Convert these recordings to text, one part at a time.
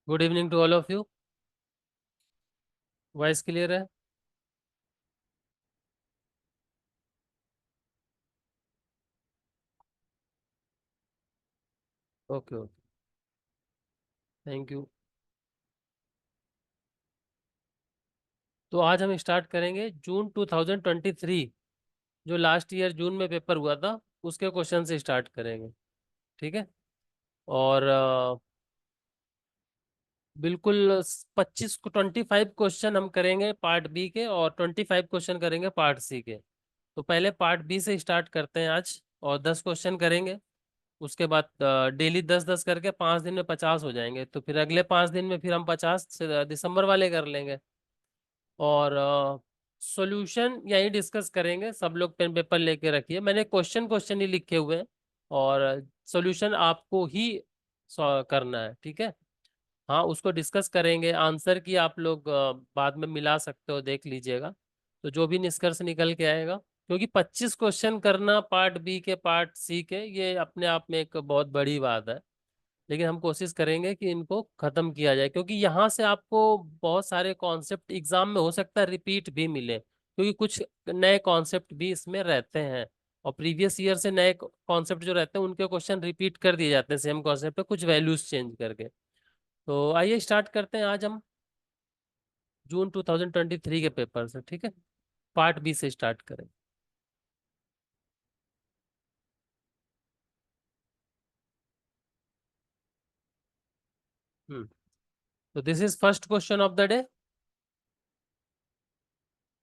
Good evening to all of you. Voice clear है? Okay okay, thank you. तो आज हम स्टार्ट करेंगे जून 2023, जो लास्ट ईयर जून में पेपर हुआ था उसके क्वेश्चन से स्टार्ट करेंगे। ठीक है। और बिल्कुल 25 क्वेश्चन हम करेंगे पार्ट बी के, और 25 क्वेश्चन करेंगे पार्ट सी के। तो पहले पार्ट बी से स्टार्ट करते हैं आज, और 10 क्वेश्चन करेंगे। उसके बाद डेली 10-10 करके 5 दिन में 50 हो जाएंगे। तो फिर अगले 5 दिन में फिर हम 50 दिसंबर वाले कर लेंगे। और सॉल्यूशन यही डिस्कस करेंगे। सब लोग पेन पेपर लेके रखिए, मैंने क्वेश्चन क्वेश्चन ही लिखे हुए हैं, और सॉल्यूशन आपको ही करना है। ठीक है। हाँ, उसको डिस्कस करेंगे। आंसर की आप लोग बाद में मिला सकते हो, देख लीजिएगा। तो जो भी निष्कर्ष निकल के आएगा, क्योंकि 25 क्वेश्चन करना पार्ट बी के पार्ट सी के, ये अपने आप में एक बहुत बड़ी बात है। लेकिन हम कोशिश करेंगे कि इनको खत्म किया जाए, क्योंकि यहाँ से आपको बहुत सारे कॉन्सेप्ट एग्जाम में हो सकता है रिपीट भी मिले, क्योंकि कुछ नए कॉन्सेप्ट भी इसमें रहते हैं। और प्रीवियस ईयर से नए कॉन्सेप्ट जो रहते हैं उनके क्वेश्चन रिपीट कर दिए जाते हैं सेम कॉन्सेप्ट पे, कुछ वैल्यूज चेंज करके। तो आइए स्टार्ट करते हैं आज हम जून 2023 के पेपर से। ठीक है, पार्ट बी से स्टार्ट करें। हम्म। तो this is first question of the day.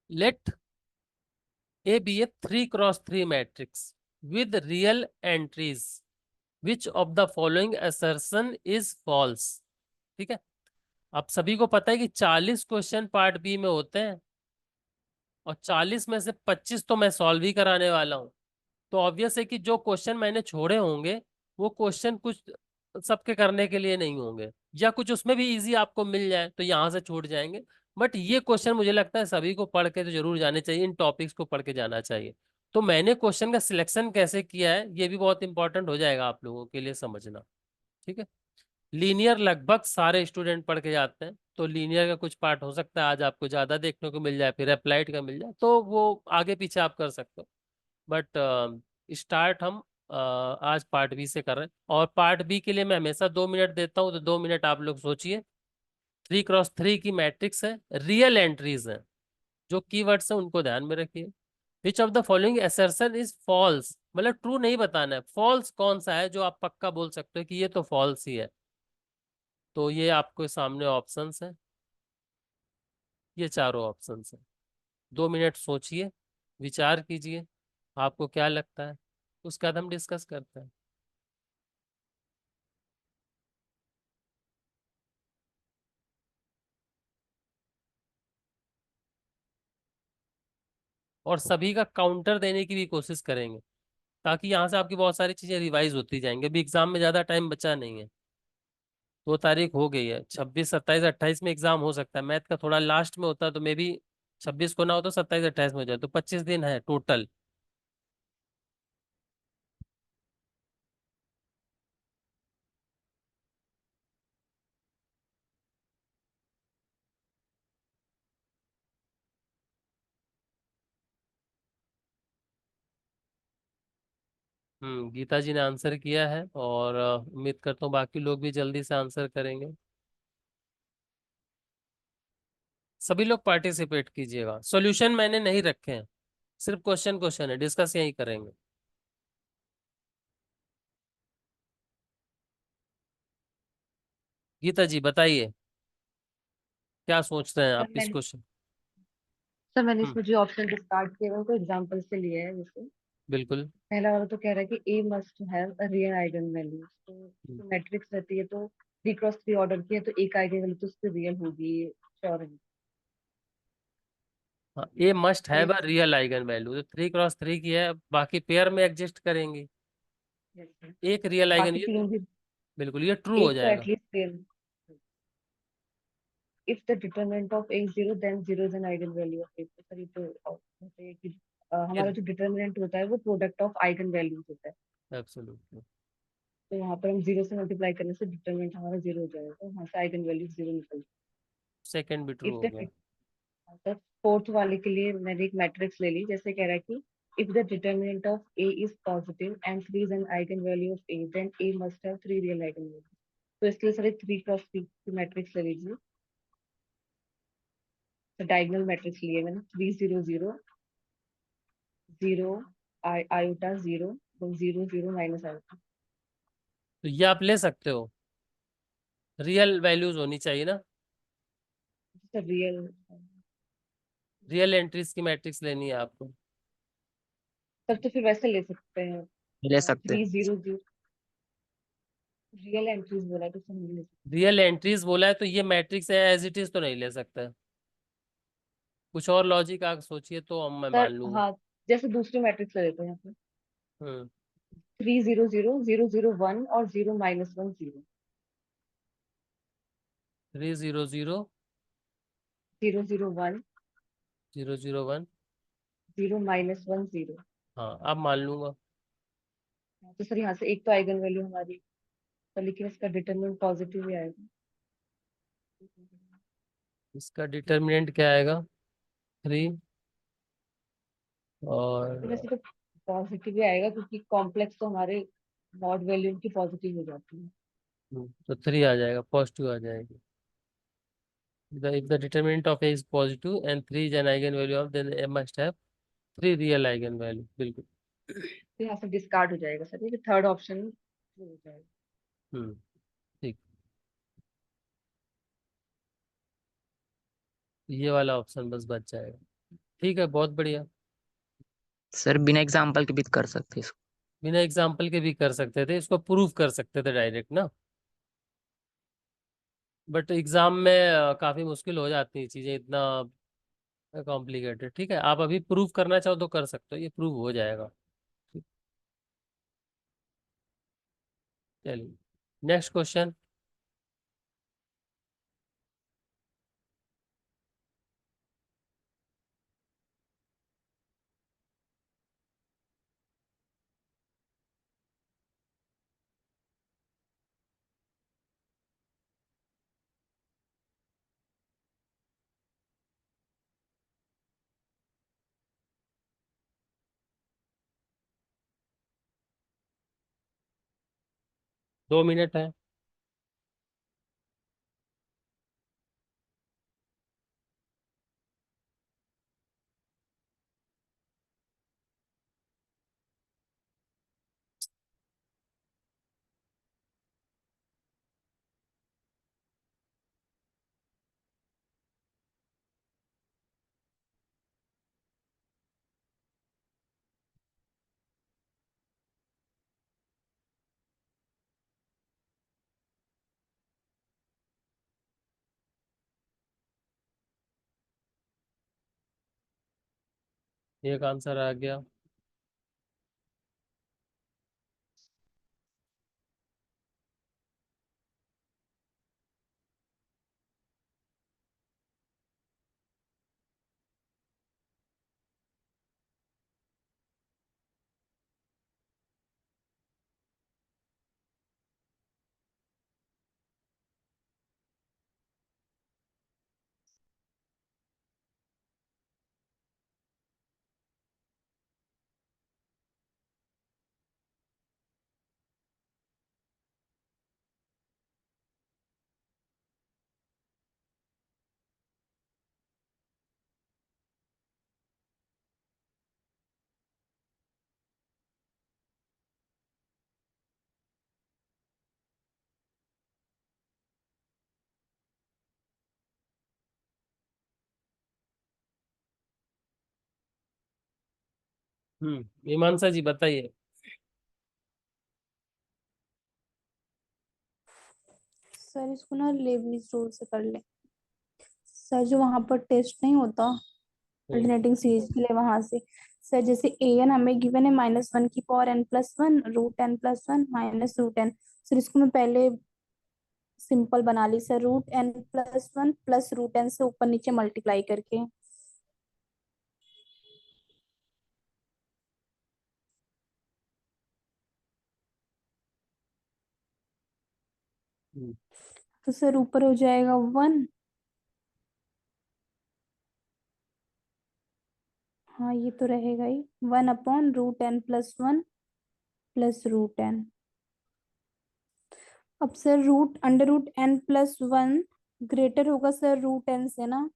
Let A be a 3x3 matrix with real entries. Which of the following assertion is false? ठीक है। आप सभी को पता है कि 40 क्वेश्चन पार्ट बी में होते हैं, और 40 में से 25 तो मैं सॉल्व ही कराने वाला हूँ। तो ऑब्वियस है कि जो क्वेश्चन मैंने छोड़े होंगे, वो क्वेश्चन कुछ सबके करने के लिए नहीं होंगे, या कुछ उसमें भी इजी आपको मिल जाए तो यहाँ से छूट जाएंगे। बट ये क्वेश्चन मुझे लगता है सभी को पढ़ के तो जरूर जाने चाहिए, इन टॉपिक्स को पढ़ के जाना चाहिए। तो मैंने क्वेश्चन का सिलेक्शन कैसे किया है ये भी बहुत इंपॉर्टेंट हो जाएगा आप लोगों के लिए समझना। ठीक है। लीनियर लगभग सारे स्टूडेंट पढ़ के जाते हैं, तो लीनियर का कुछ पार्ट हो सकता है आज आपको ज्यादा देखने को मिल जाए, फिर अप्लाइड का मिल जाए, तो वो आगे पीछे आप कर सकते हो। बट स्टार्ट हम आज पार्ट बी से कर रहे हैं, और पार्ट बी के लिए मैं हमेशा 2 मिनट देता हूँ, तो 2 मिनट आप लोग सोचिए। 3x3 की मैट्रिक्स है, रियल एंट्रीज है, जो कीवर्ड्स है उनको ध्यान में रखिए। Which of the following assertion is false, मतलब ट्रू नहीं बताना है, फॉल्स कौन सा है जो आप पक्का बोल सकते हो कि ये तो फॉल्स ही है। तो ये आपके सामने ऑप्शंस है, ये चारों ऑप्शंस है। 2 मिनट सोचिए, विचार कीजिए, आपको क्या लगता है, उसके बाद हम डिस्कस करते हैं। और सभी का काउंटर देने की भी कोशिश करेंगे, ताकि यहाँ से आपकी बहुत सारी चीजें रिवाइज होती जाएंगी। अभी एग्जाम में ज्यादा टाइम बचा नहीं है, 2 तारीख हो गई है, 26 27 28 में एग्जाम हो सकता है। मैथ का थोड़ा लास्ट में होता है, तो मे भी 26 को ना हो तो 27 28 में हो जाए, तो 25 दिन है टोटल। गीता जी ने आंसर किया है, और उम्मीद करता हूँ बाकी लोग भी जल्दी से आंसर करेंगे। सभी लोग पार्टिसिपेट कीजिएगा। सॉल्यूशन मैंने नहीं रखे हैं, सिर्फ क्वेश्चन क्वेश्चन है, डिस्कस यही करेंगे। गीता जी बताइए, क्या सोच रहे हैं सर आप इस मैंने क्वेश्चन। सर मैंने हम्म। इसमें जो ऑप्शन डिस्कार्ड किए हैं उनको एग्जांपल से लिए है। जैसे बिल्कुल। पहला वाला तो कह रहा है कि A must have a real eigen value. तो हम्म। जो मैट्रिक्स रहती है तो 3x3 ऑर्डर की है तो एक आइगन वैल्यू तो उसकी रियल होगी, श्योर है। हाँ, ए मस्ट तो have a real eigen value, तो 3x3 की है, बाकी पेयर में एग्जिस्ट करेंगी। एक रियल आइगन, बाकी ये तीन तो भी बिल्कुल ये ट्रू हो एक तो जाएगा। At least real. If the determinant of A zero then zero is an eigen value of A. तो सर ये तो होता है कि ये हमारा जो डिटरमिनेंट होता है वो प्रोडक्ट ऑफ आइगन वैल्यूज होता है। एब्सोल्युटली। तो वहां पर हम जीरो से मल्टीप्लाई करने से डिटरमिनेंट हमारा जीरो हो जाएगा, तो वहां से आइगन वैल्यू जीरो निकल। सेकंड भी ट्रू इफ हो गया। द फोर्थ वाले के लिए मैंने एक मैट्रिक्स ले ली, जैसे कह रहा है कि if the determinant of A is positive and 3 is an eigen value of A, then A must have 3 real eigen value. तो इसके लिए सारे 3 क्रॉस 3 की मैट्रिक्स ले लीजिए। तो डायगोनल मैट्रिक्स लिए मैंने 3 0 0 0 आयोटा 0, तो 0 0 माइनस आयोटा। तो ये आप ले सकते हो, रियल वैल्यूज होनी चाहिए ना, रियल, रियल एंट्रीज की मैट्रिक्स लेनी है आपको। तब तो फिर वैसे ले सकते हैं। ले सकते। 3 0 0 रियल एंट्रीज बोला तो सब नहीं ले सकते। रियल एंट्रीज बोला है तो ये मैट्रिक्स है एज इट इज तो नहीं ले सकते, कुछ और लॉजिक आप सोचिए तो हम मैं मान सर लूंगा। हाँ, जैसे दूसरी मैट्रिक्स ले लेते हैं यहाँ पे। हम्म। 3 0 0 0 0 1 और 0 - 1 0। 3 0 0 0 0 1 0 0 1। 0 - 1 0। हाँ अब मान लूंगा। तो सर यहाँ से एक तो आइगन वैल्यू हमारी, तो लेकिन इसका डिटरमिनेंट पॉजिटिव ही आएगा। इसका डिटर्मिनेंट क्या आएगा, 3। तो और वैसे तो पॉजिटिव ही आएगा, क्योंकि कॉम्प्लेक्स तो हमारे मॉड वैल्यू इनकी पॉजिटिव हो जाती है। तो 3 आ जाएगा, पॉजिटिव आ जाएगी। If the determinant of A is positive and 3 is an eigenvalue of, then A must have 3 real eigenvalue, बिल्कुल। तो यहाँ से डिस्कार्ड हो जाएगा सर, ये थर्ड ऑप्शन हो जाएगा। हम्म। ठीक, ये वाला ऑप्शन बस बच जाएगा। ठीक है, बहुत बढ़िया। सर बिना एग्जाम्पल के भी कर सकते इसको। बिना एग्जाम्पल के भी कर सकते थे, इसको प्रूव कर सकते थे डायरेक्ट ना, बट एग्जाम में काफी मुश्किल हो जाती है चीजें, इतना कॉम्प्लिकेटेड। ठीक है, आप अभी प्रूव करना चाहो तो कर सकते हो, ये प्रूव हो जाएगा। चलिए, नेक्स्ट क्वेश्चन। दो मिनट है। एक आंसर आ गया। मीमांसा जी बताइए। सर इसको ना लेबनीज रूल से कर ले। सर जो वहां पर टेस्ट नहीं होता हम्म। अल्टरनेटिंग सीरीज के लिए, वहां से सर जैसे ए एन हमें गिवन है -1 की power n+1 √n+1 -√n। Sir इसको मैं पहले सिंपल बना ली सर, √n+1 प्लस √n से ऊपर नीचे मल्टीप्लाई करके। तो सर ऊपर हो जाएगा 1। हाँ ये तो रहेगा ही, 1/√n+1 प्लस √n। अब सर √n+1 ग्रेटर होगा सर √n से ना।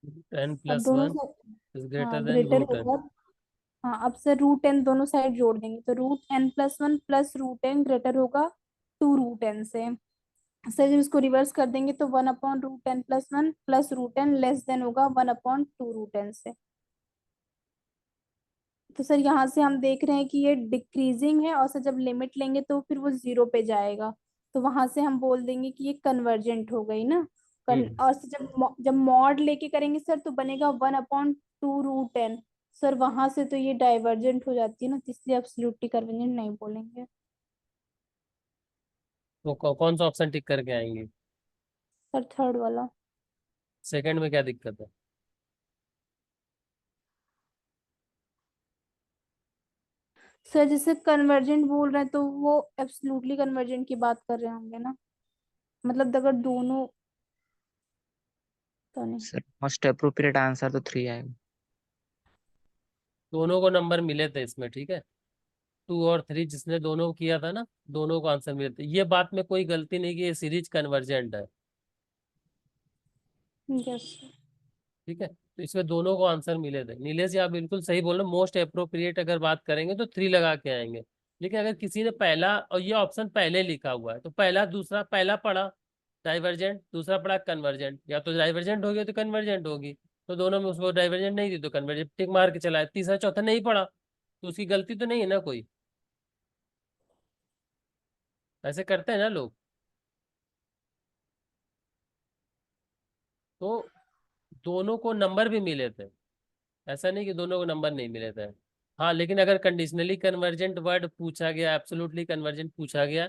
10 अब प्लस दोनों वन से, इज हाँ greater than greater root n. होगा। हाँ अब सर √n दोनों साइड जोड़ देंगे तो √n+1 प्लस √n ग्रेटर होगा 2√n से। सर जब इसको रिवर्स कर देंगे तो 1/√n+1 plus √n less than होगा 1/2√n से। तो सर यहाँ से हम देख रहे हैं कि ये डिक्रीजिंग है, और सर जब लिमिट लेंगे तो फिर वो 0 पे जाएगा। तो वहां से हम बोल देंगे कि ये कन्वर्जेंट हो गई ना। और सर जब मॉड लेके करेंगे सर तो बनेगा 1/2√n। सर वहां से तो ये डाइवर्जेंट हो जाती है ना, तो इसलिए एब्सोल्युटली कन्वर्जेंट नहीं बोलेंगे। तो कौन सा ऑप्शन टिक करके आएंगे? सर थर्ड वाला। सेकंड में क्या दिक्कत है? सर जैसे कन्वर्जेंट बोल रहे हैं तो वो एब्सोल्युटली कन्वर्जेंट की बात कर रहे होंगे ना, मतलब अगर दोनों, तो नहीं। सर मोस्ट अप्रोप्रिएट आंसर तो 3 आएगा। दोनों को नंबर मिले थे इसमें, ठीक है। 2 और 3 जिसने दोनों किया था ना, दोनों को आंसर मिले थे। ये बात में कोई गलती नहीं कि ये सीरीज कन्वर्जेंट है, यस। ठीक है। तो इसमें दोनों को आंसर मिले थे। नीलेश आप बिल्कुल सही बोल रहे हो, मोस्ट अप्रोप्रिएट अगर बात करेंगे तो 3 लगा के आएंगे। लेकिन अगर किसी ने पहला, और ये ऑप्शन पहले लिखा हुआ है, तो पहला दूसरा, पहला पढ़ा डाइवर्जेंट, दूसरा पढ़ा कन्वर्जेंट, या तो डाइवर्जेंट हो गया तो कन्वर्जेंट होगी। तो दोनों में उसको डाइवर्जेंट नहीं थी तो कन्वर्जेंट टिक मार के चला है। तीसरा चौथा नहीं पढ़ा तो उसकी गलती तो नहीं है ना कोई। ऐसे करते हैं ना लोग। तो दोनों को नंबर भी मिले थे, ऐसा नहीं कि दोनों को नंबर नहीं मिले थे। हाँ लेकिन अगर कंडीशनली कन्वर्जेंट वर्ड पूछा गया, एब्सोल्युटली कन्वर्जेंट पूछा गया,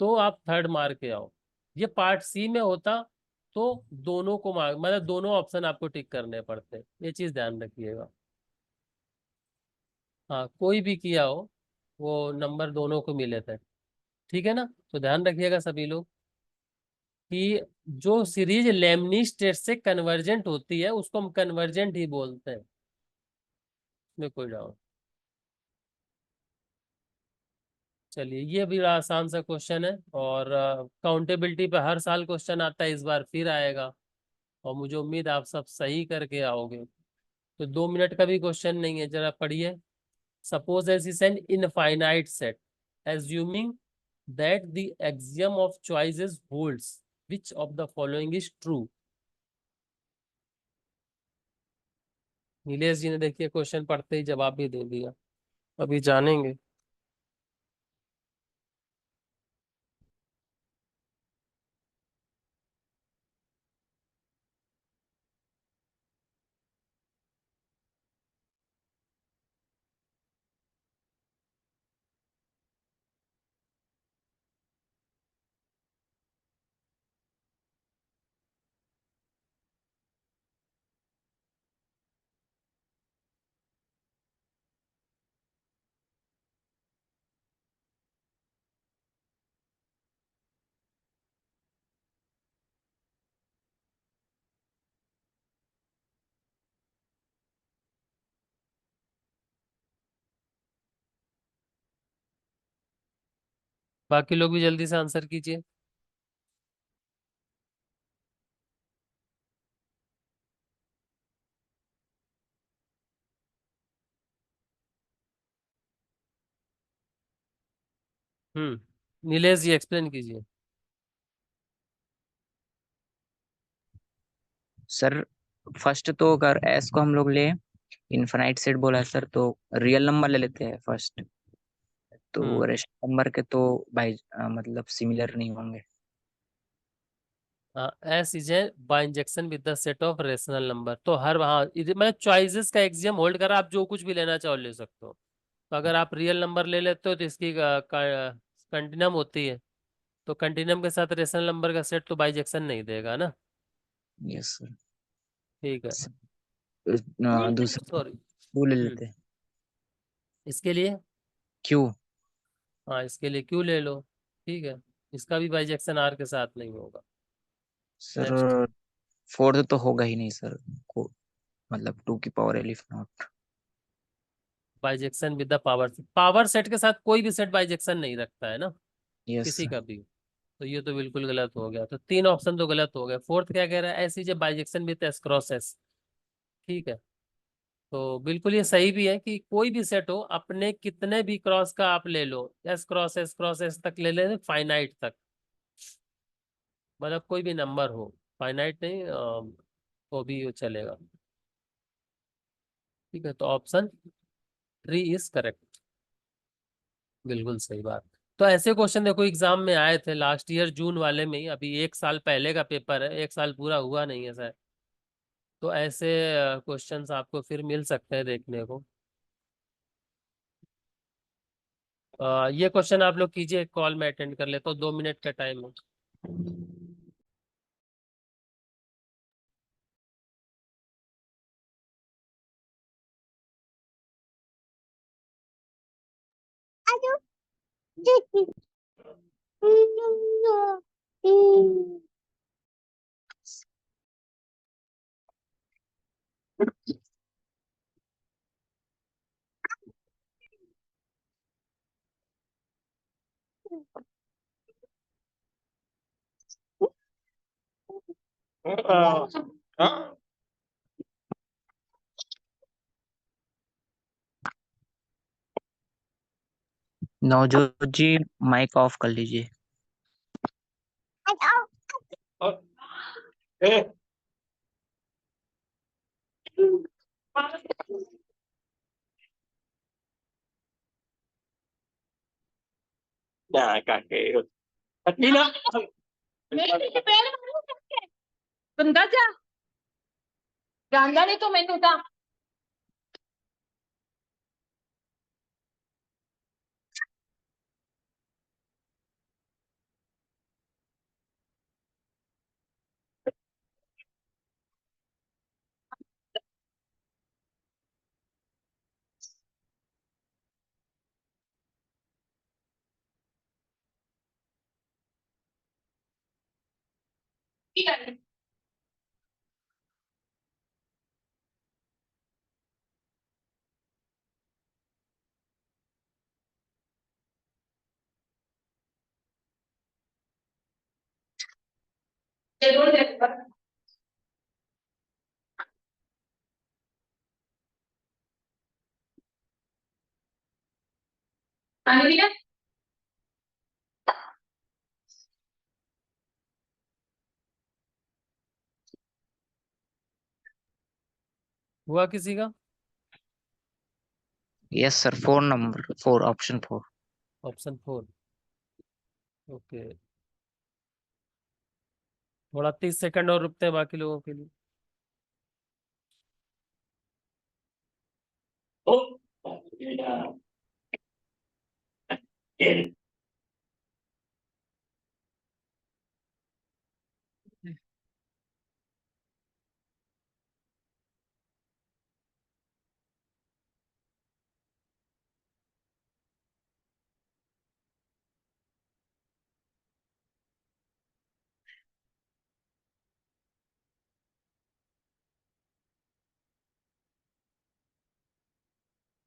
तो आप थर्ड मार्क के आओ। ये पार्ट सी में होता तो दोनों को मार्क, मतलब दोनों ऑप्शन आपको टिक करने पड़ते, ये चीज ध्यान रखिएगा। हाँ कोई भी किया हो, वो नंबर दोनों को मिले थे, ठीक है ना। तो ध्यान रखिएगा सभी लोग कि जो सीरीज लेमनी स्टेट से कन्वर्जेंट होती है उसको हम कन्वर्जेंट ही बोलते हैं, इसमें कोई डाउट। चलिए ये भी बड़ा आसान सा क्वेश्चन है, और काउंटेबिलिटी पे हर साल क्वेश्चन आता है, इस बार फिर आएगा। और मुझे उम्मीद आप सब सही करके आओगे। तो 2 मिनट का भी क्वेश्चन नहीं है, जरा पढ़िए। Suppose A is an infinite set, assuming that the axiom of choices holds, which of the following is true. Nilesh ji ने देखिए क्वेश्चन पढ़ते ही जवाब भी दे दिया, अभी जानेंगे। बाकी लोग भी जल्दी से आंसर कीजिए। नीलेश जी एक्सप्लेन कीजिए। सर फर्स्ट तो अगर एस को हम लोग ले इनफाइनाइट सेट बोला है सर, तो रियल नंबर ले लेते हैं फर्स्ट। तो हम्म रेस्ट नंबर के तो भाई मतलब सिमिलर नहीं होंगे। S is a bye injection with the set of rational number. तो हर, हाँ मतलब चॉइसेस का एक्सियम होल्ड करा, आप जो कुछ भी लेना चाहो ले सकते हो। तो अगर आप रियल नंबर ले लेते हो तो इसकी कंटिन्यूम होती है, तो कंटिन्यूम के साथ रेशनल नंबर का सेट तो बाइजेक्शन नहीं देगा ना। Yes sir. ठीक है। दूसरा सॉरी। वो ले लेते हैं। इसके लिए क्यू। हाँ, इसके लिए क्यू ले लो। ठीक है, इसका भी बाइजेक्शन आर के साथ नहीं होगा। सर नेक्स्ट, फोर्थ तो होगा ही नहीं सर, को मतलब 2 की power L if not. Bijection with the power set के साथ कोई भी सेट बाइजेक्शन नहीं रखता है ना, यस किसी सर। का भी। तो ये तो बिल्कुल गलत हो गया, तो 3 ऑप्शन तो गलत हो गए। फोर्थ क्या कह रहा है, ऐसी जब bijection with S cross S. ठीक है, तो बिल्कुल ये सही भी है कि कोई भी सेट हो, अपने कितने भी क्रॉस का आप ले लो, एस क्रॉस एस तक ले ले, फाइनाइट तक, मतलब कोई भी नंबर हो, फाइनाइट नहीं तो भी वो चलेगा। ठीक है, तो ऑप्शन 3 इज करेक्ट, बिल्कुल सही बात। तो ऐसे क्वेश्चन देखो एग्जाम में आए थे लास्ट ईयर जून वाले में ही, अभी 1 साल पहले का पेपर है, 1 साल पूरा हुआ नहीं है सर। तो ऐसे क्वेश्चंस आपको फिर मिल सकते हैं देखने को। ये क्वेश्चन आप लोग कीजिए, कॉल में अटेंड कर लेता हूँ, 2 मिनट का टाइम है। नवजोत जी माइक ऑफ कर लीजिए। बंदा जा जानदा नहीं तो मैनू ता जरूर देखो पानी लिया हुआ किसी का? Yes sir, 4 option 4। Option 4, okay. थोड़ा 30 सेकंड और रुकते हैं बाकी लोगों के लिए।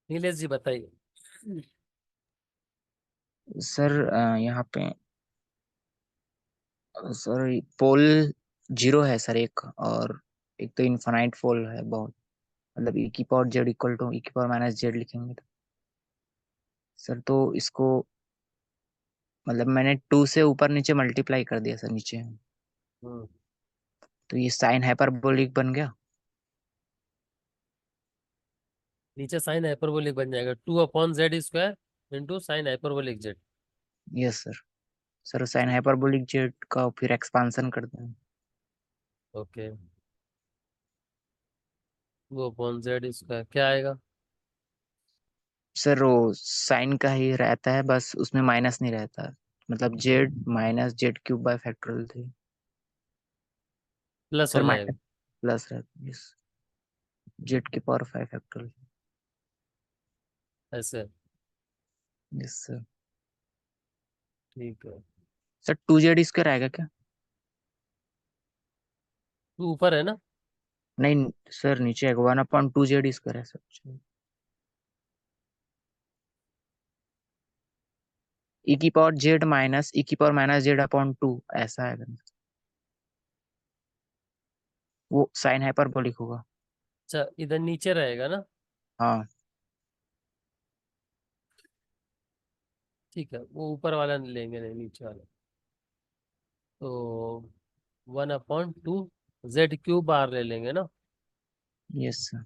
नीलेश जी बताइए। सर यहाँ पे सर पोल 0 है सर एक, और एक तो इनफाइनाइट पोल है बहुत, मतलब ई की पावर जेड इक्वल टू ई की पावर माइनस जेड लिखेंगे तो। सर तो इसको मतलब मैंने 2 से ऊपर नीचे मल्टीप्लाई कर दिया सर नीचे, हम्म, तो ये साइन हाइपरबोलिक बन गया। नीचे साइन हाइपरबोलिक बन जाएगा, 2/z² into sine hyperbolic Z. Yes sir. Sir sine hyperbolic Z का फिर एक्सपांशन करते हैं। ओके, 2/z² क्या आएगा? सर वो साइन का ही रहता है, बस उसमें माइनस नहीं रहता, मतलब Z minus Z cube by factorial थी। प्लस सर हो जाएगा। माइनस प्लस रहता है, यस, जेड की पावर 5 फैक्टोरियल। ऐसे। Yes sir. ठीक है। सर 2z² आएगा क्या? तू ऊपर है ना? नहीं सर, नीचे आएगा 1/2z² है सर। e⁻z माइनस e⁻−z/2 ऐसा आएगा। वो साइन हाइपरबोलिक होगा। अच्छा, इधर नीचे रहेगा ना? हाँ। ठीक है, वो ऊपर वाला लेंगे, नहीं नीचे वाला। तो 1/2 z³ ले लेंगे ना? Yes sir.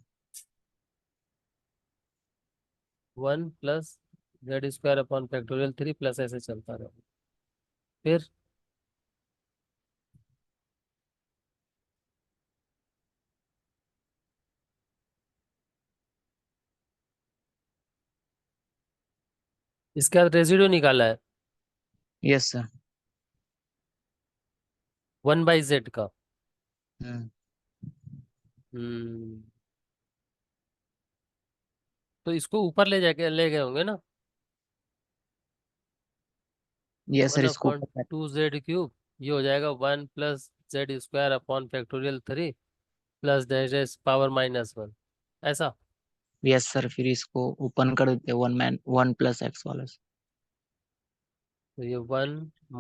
1 + z² upon factorial 3 plus ऐसे चलता रहे। फिर इसके बाद रेसिड्यू निकाला है यस सर। 1/z का। हम्म। हम्म। तो इसको ऊपर ले जाके ले गए होंगे ना? यस वन सर, इसको अपॉन टू जेड क्यूब, ये हो जाएगा 1 + z² upon factorial 3 plus dash power -1, ऐसा। यस सर, फिर इसको ओपन कर देते 1 + x वाला से। तो ये 1 -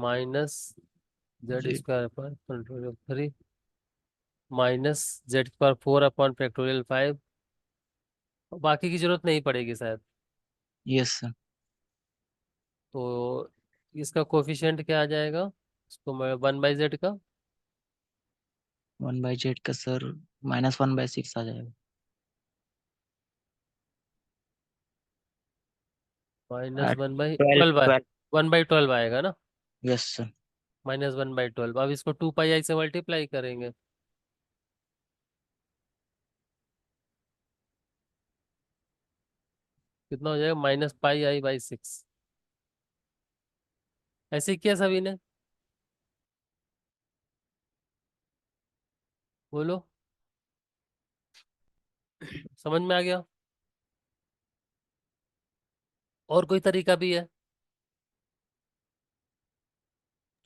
z² जी। Upon factorial 3 -z⁴ upon factorial 5। बाकी की जरूरत नहीं पड़ेगी शायद। Yes sir. तो इसका कोफिशिएंट क्या आ जाएगा? इसको मैं 1/z का 1/z का सर -1/6 आ जाएगा। Minus one by 12 twelve 12। 1/12 आएगा ना? Yes sir. -1/12। अब इसको 2πi से मल्टीप्लाई करेंगे। कितना हो जाएगा? -πi/6। ऐसे ही किया सभी ने, बोलो। समझ में आ गया? और कोई तरीका भी है?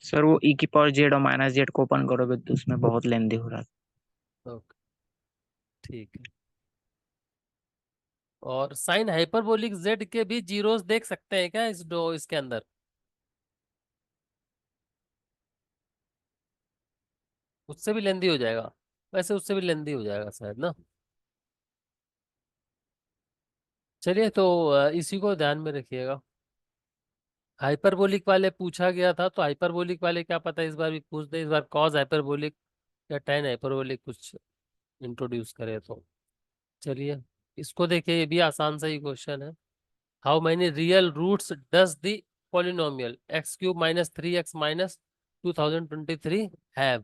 सर वो e⁻z और -z को ओपन करोगे तो उसमें बहुत लेंदी हो रहा है। ओके, ठीक है। और साइन हाइपरबोलिक जेड के भी जीरोस देख सकते हैं क्या इसके अंदर? उससे भी लेंदी हो जाएगा? वैसे उससे भी लेंदी हो जाएगा शायद ना। चलिए, तो इसी को ध्यान में रखिएगा। हाइपरबोलिक वाले पूछा गया था, तो हाइपरबोलिक वाले क्या पता इस बार भी पूछ दे। इस बार कॉज हाइपरबोलिक या tan हाइपरबोलिक कुछ इंट्रोड्यूस करे तो। चलिए, इसको देखिए, ये भी आसान सा ही क्वेश्चन है। How many real roots does the polynomial x³ - 3x - 2023 have?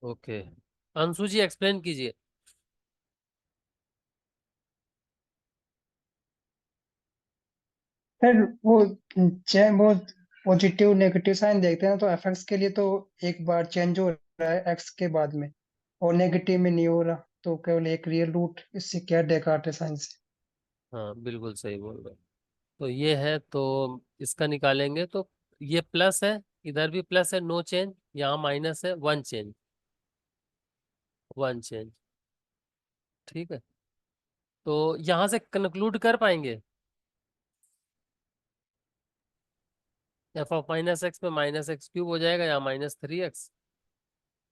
Okay, Anshu ji explain कीजिए। फिर वो पॉजिटिव नेगेटिव साइन देखते हैं ना, तो एफएक्स के लिए तो एक बार चेंज हो रहा है एक्स के बाद में, और नेगेटिव में नहीं हो रहा, तो केवल एक रियल रूट, इससे क्या डेकार्ट है साइन से। हाँ, बिल्कुल सही बोल रहे हैं। तो ये है, तो इसका निकालेंगे तो ये प्लस है, इधर भी प्लस है, नो चेंज। यहाँ माइनस है, 1 चेंज, 1 चेंज। ठीक है, तो यहाँ से कंक्लूड कर पाएंगे f(-x) में -x³ हो जाएगा, या -3x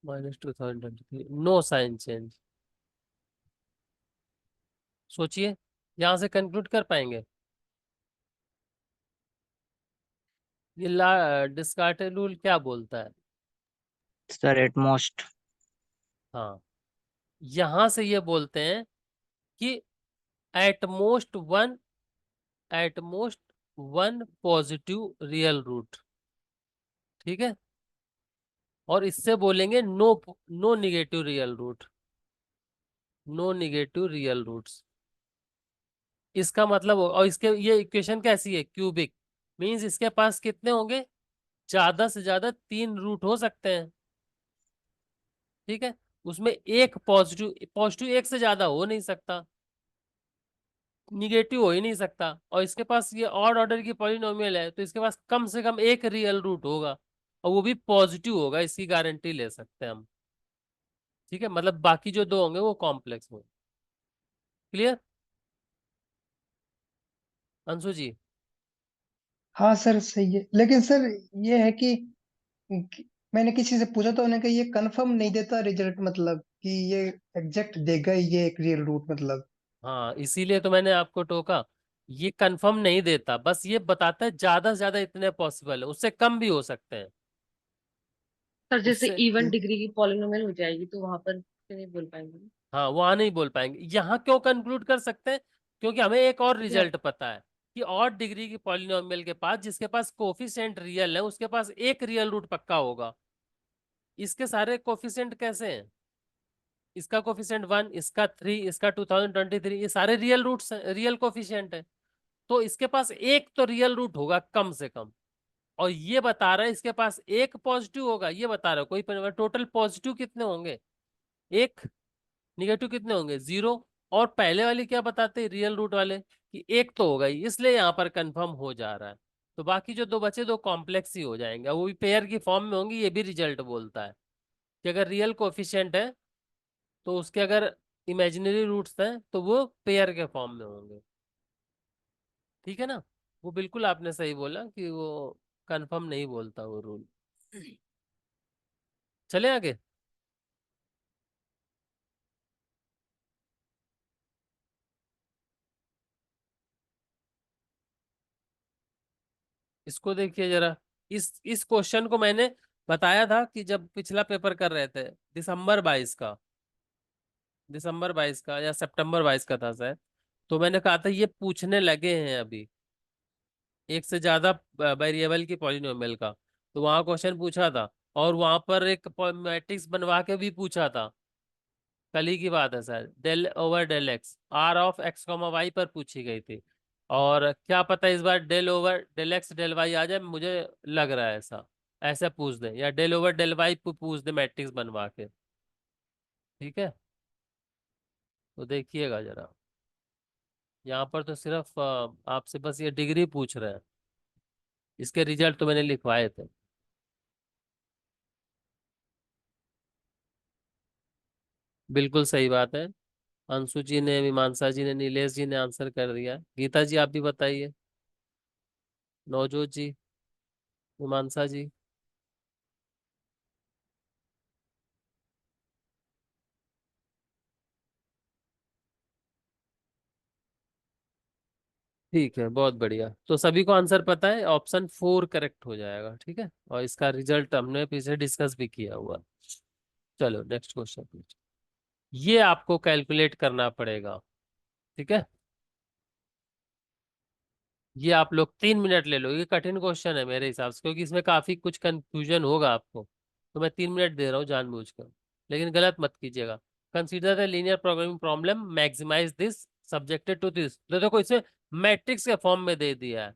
-2023, नो साइन चेंज। सोचिए, यहाँ से कंक्लूड कर पाएंगे? ये ला डिस्कार्टेड रूल क्या बोलता है? Sir at most. हाँ, यहां से ये बोलते हैं कि at most one positive real root. ठीक है, और इससे बोलेंगे no negative real root, no negative real roots. इसका मतलब और इसके ये इक्वेशन कैसी है, क्यूबिक, मींस इसके पास कितने होंगे, ज्यादा से ज्यादा 3 रूट हो सकते हैं। ठीक है, उसमें एक पॉजिटिव, पॉजिटिव एक से ज्यादा हो नहीं सकता, निगेटिव हो ही नहीं सकता। और इसके पास ये ऑड ऑर्डर की पॉलिनोमियल है, तो इसके पास कम से कम एक रियल रूट होगा, और वो भी पॉजिटिव होगा, इसकी गारंटी ले सकते हैं हम। ठीक है, मतलब बाकी जो दो होंगे वो कॉम्प्लेक्स होंगे। क्लियर अंशु जी? हाँ सर सही है, लेकिन सर ये है कि मैंने किसी से पूछा तो उन्होंने कहा ये कंफर्म नहीं देता रिजल्ट, मतलब कि ये एग्जैक्ट देगा ही ये एक रियल रूट मतलब। हाँ, इसीलिए तो मैंने आपको टोका, ये कंफर्म नहीं देता, बस ये बताता है ज्यादा से ज्यादा इतने पॉसिबल है, उससे कम भी हो सकते हैं। सर जैसे उससे इवन डिग्री की पॉलिनोमियल हो जाएगी तो वहां पर फिर नहीं बोल पाएंगे। हाँ, वहां नहीं बोल पाएंगे, यहाँ क्यों कंक्लूड कर सकते हैं, क्योंकि हमें एक और या रिजल्ट पता है कि और डिग्री की पॉलिनोमियल के पास जिसके पास कोफिशिएंट रियल है उसके पास एक रियल रूट पक्का होगा। इसके सारे कोफिशिएंट कैसे हैं, इसका कोफिशिएंट 1, इसका 3, इसका 2023, ये सारे रियल रूट्स हैं, रियल कोफिशिएंट है। तो इसके पास एक तो रियल रूट होगा कम से कम, और ये बता रहा है इसके पास एक पॉजिटिव होगा, ये बता रहा है कोई टोटल पॉजिटिव कितने होंगे, एक, निगेटिव कितने होंगे, 0। और पहले वाली क्या बताते हैं रियल रूट वाले, कि एक तो होगा ही, इसलिए यहाँ पर कंफर्म हो जा रहा है। तो बाकी जो दो बचे दो कॉम्प्लेक्स ही हो जाएंगे, वो भी पेयर की फॉर्म में होंगी, ये भी रिजल्ट बोलता है कि अगर रियल कोफिशिएंट है तो उसके अगर इमेजिनरी रूट्स हैं तो वो पेयर के फॉर्म में होंगे। ठीक है ना, वो बिल्कुल आपने सही बोला कि वो कंफर्म नहीं बोलता वो रूल। चले आगे। इसको देखिए जरा, इस क्वेश्चन को मैंने बताया था कि जब पिछला पेपर कर रहे थे, दिसंबर 22 का या सितंबर 22 का था शायद, तो मैंने कहा था ये पूछने लगे हैं अभी एक से ज्यादा वेरिएबल की पॉलिनोमियल का। तो वहां क्वेश्चन पूछा था, और वहां पर एक मैट्रिक्स बनवा के भी पूछा था, कल ही की बात है शायद, del over del x, R of x comma y पर पूछी गई थी। और क्या पता इस बार del over del x del y आ जाए, मुझे लग रहा है ऐसा, ऐसे पूछ दे, या डेल ओवर डेल वाई पूछ दे मैट्रिक्स बनवा के। ठीक है, तो देखिएगा जरा, यहाँ पर तो सिर्फ आपसे बस ये डिग्री पूछ रहे हैं, इसके रिजल्ट तो मैंने लिखवाए थे। बिल्कुल सही बात है, अंशु जी ने, मीमांसा जी ने, नीलेश जी ने आंसर कर दिया। गीता जी आप भी बताइए, नवजोत जी, मीमांसा जी। ठीक है, बहुत बढ़िया, तो सभी को आंसर पता है, ऑप्शन 4 करेक्ट हो जाएगा। ठीक है, और इसका रिजल्ट हमने पीछे डिस्कस भी किया हुआ। चलो नेक्स्ट क्वेश्चन, ये आपको कैलकुलेट करना पड़ेगा। ठीक है, ये आप लोग 3 मिनट ले लो, ये कठिन क्वेश्चन है मेरे हिसाब से, क्योंकि इसमें काफी कुछ कंफ्यूजन होगा आपको, तो मैं 3 मिनट दे रहा हूँ जानबूझकर, लेकिन गलत मत कीजिएगा। Consider the linear programming problem, maximize this subjected to this. तो देखो इसे मैट्रिक्स के फॉर्म में दे दिया है,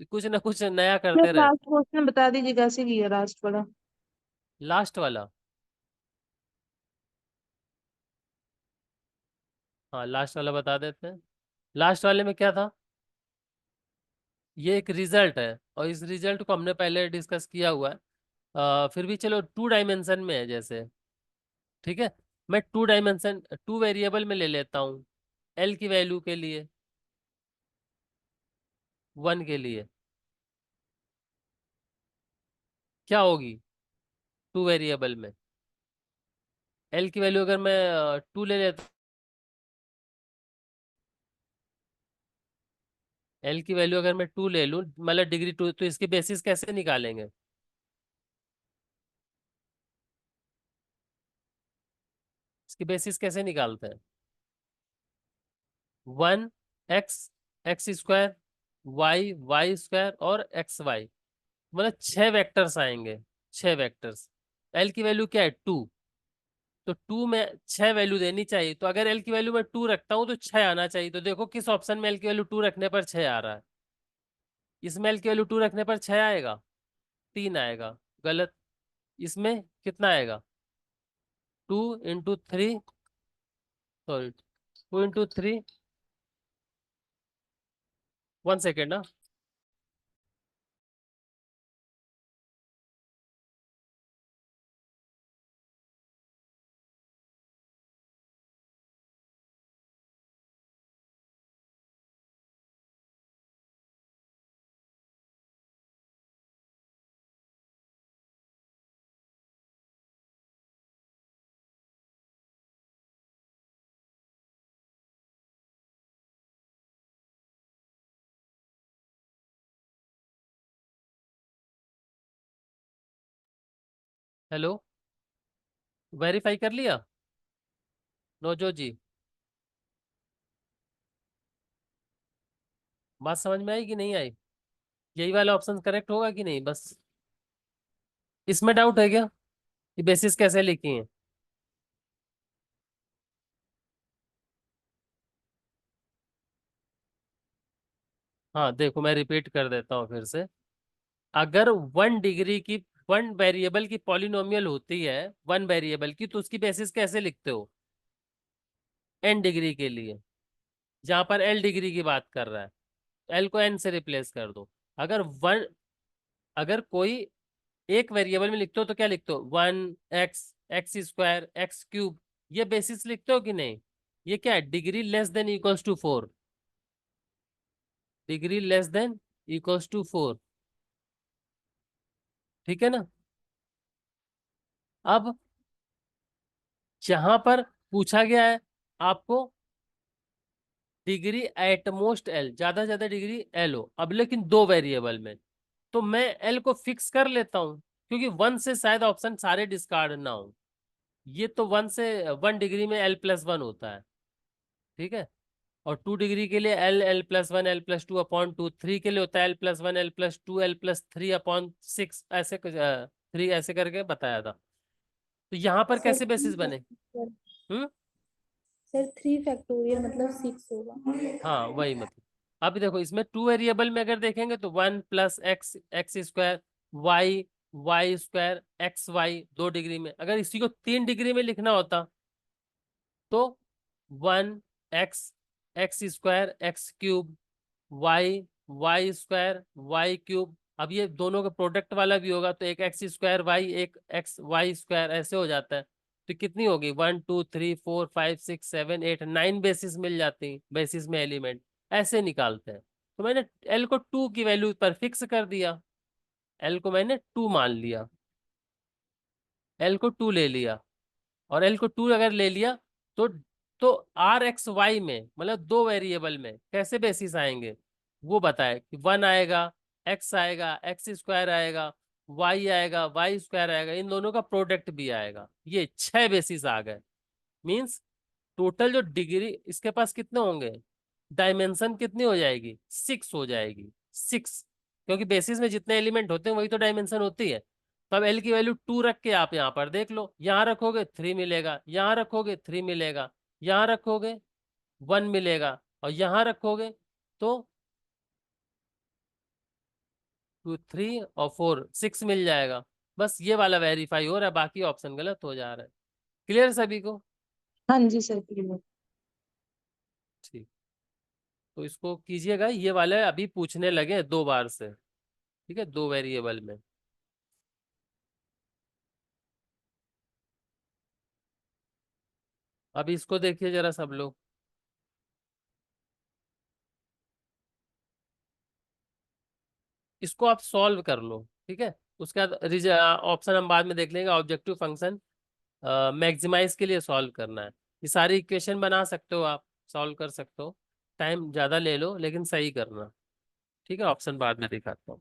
कुछ ना कुछ नया करते रहे। लास्ट क्वेश्चन बता दीजिए कैसे किया लास्ट वाला। लास्ट वाला, हाँ लास्ट वाला बता देते हैं। लास्ट वाले में क्या था, ये एक रिजल्ट है, और इस रिजल्ट को हमने पहले डिस्कस किया हुआ है, फिर भी चलो 2 डायमेंशन में है जैसे। ठीक है, मैं 2 डायमेंशन 2 वेरिएबल में ले लेता हूँ, एल की वैल्यू के लिए, 1 के लिए क्या होगी, 2 वेरिएबल में एल की वैल्यू अगर मैं 2 ले लेता, एल की वैल्यू अगर मैं 2 ले लूँ, मतलब डिग्री 2, तो इसकी बेसिस कैसे निकालेंगे, इसकी बेसिस कैसे निकालते हैं? 1x x square, y square और एक्स वाई, मतलब 6 वेक्टर्स आएंगे, 6 वेक्टर्स। एल की वैल्यू क्या है? 2। तो 2 में 6 वैल्यू देनी चाहिए, तो अगर एल की वैल्यू में 2 रखता हूँ तो 6 आना चाहिए। तो देखो किस ऑप्शन में एल की वैल्यू 2 रखने पर 6 आ रहा है। इसमें एल की वैल्यू 2 रखने पर 6 आएगा, 3 आएगा। गलत। इसमें कितना आएगा? 2 × 3, सॉरी 2 × 3, 1 सेकेंड ना। हेलो, वेरीफाई कर लिया नौजो जी? बात समझ में आई कि नहीं आई? यही वाला ऑप्शन करेक्ट होगा कि नहीं? बस इसमें डाउट है क्या कि बेसिस कैसे लिखी है? हाँ देखो, मैं रिपीट कर देता हूँ फिर से। अगर 1 डिग्री की, 1 वेरिएबल की पॉलिनोमियल होती है, 1 वेरिएबल की, तो उसकी बेसिस कैसे लिखते हो? n डिग्री के लिए, जहां पर l डिग्री की बात कर रहा है, l को n से रिप्लेस कर दो। अगर वन अगर कोई एक वेरिएबल में लिखते हो तो क्या लिखते हो? 1x x² ये बेसिस लिखते हो कि नहीं? ये क्या है? Degree less than equals to 4, degree less than equals to 4, ठीक है ना? अब जहां पर पूछा गया है आपको डिग्री एटमोस्ट एल, ज्यादा डिग्री एल हो, अब लेकिन 2 वेरिएबल में, तो मैं एल को फिक्स कर लेता हूं, क्योंकि 1 से शायद ऑप्शन सारे डिस्कार्ड ना हो। ये तो 1 डिग्री में l+1 होता है, ठीक है। और 2 डिग्री के लिए l+1 l+2/2, 3 के लिए होता है l+1 l+2 l+3/6, ऐसे 3 ऐसे करके बताया था। तो यहाँ पर सर कैसे बेसिस बने? हम्म सर 3 फैक्टोरियल मतलब 6 होगा। हाँ वही मतलब। अब देखो इसमें 2 वेरिएबल में अगर देखेंगे तो 1+x x², y xy, 2 degree में। अगर इसी को 3 डिग्री में लिखना होता तो 1x x² अब ये दोनों का प्रोडक्ट वाला भी होगा, तो एक x²y एक xy² ऐसे हो जाता है। तो कितनी होगी? 1 2 3 4 5 6 7 8 9 बेसिस मिल जाती, बेसिस में एलिमेंट ऐसे निकालते हैं। तो मैंने एल को 2 की वैल्यू पर फिक्स कर दिया, एल को मैंने 2 मान लिया, एल को 2 ले लिया। और एल को 2 अगर ले लिया तो तो आर एक्स वाई में, मतलब 2 वेरिएबल में कैसे बेसिस आएंगे वो बताए कि 1 आएगा, एक्स आएगा, x² आएगा, y आएगा, y² आएगा, इन दोनों का प्रोडक्ट भी आएगा। ये 6 बेसिस आ गए। मींस टोटल जो डिग्री इसके पास कितने होंगे, डायमेंशन कितनी हो जाएगी? 6 हो जाएगी, 6। क्योंकि बेसिस में जितने एलिमेंट होते हैं वही तो डायमेंशन होती है। तो अब एल की वैल्यू 2 रख के आप यहाँ पर देख लो, यहाँ रखोगे 3 मिलेगा, यहाँ रखोगे 3 मिलेगा, यहाँ रखोगे 1 मिलेगा, और यहाँ रखोगे तो 2 3 और 4 6 मिल जाएगा। बस ये वाला वेरीफाई हो रहा है, बाकी ऑप्शन गलत हो जा रहा है। क्लियर सभी को? हाँ जी सर, क्लियर। ठीक, तो इसको कीजिएगा। ये वाले अभी पूछने लगे 2 बार से, ठीक है, 2 वेरिएबल में। अब इसको देखिए जरा सब लोग। इसको आप सॉल्व कर लो, ठीक है। उसके बाद ऑप्शन हम बाद में देख लेंगे। ऑब्जेक्टिव फंक्शन मैक्सिमाइज के लिए सॉल्व करना है। ये सारी इक्वेशन बना सकते हो आप, सॉल्व कर सकते हो। टाइम ज़्यादा ले लो लेकिन सही करना, ठीक है। ऑप्शन बाद में दिखाता हूँ।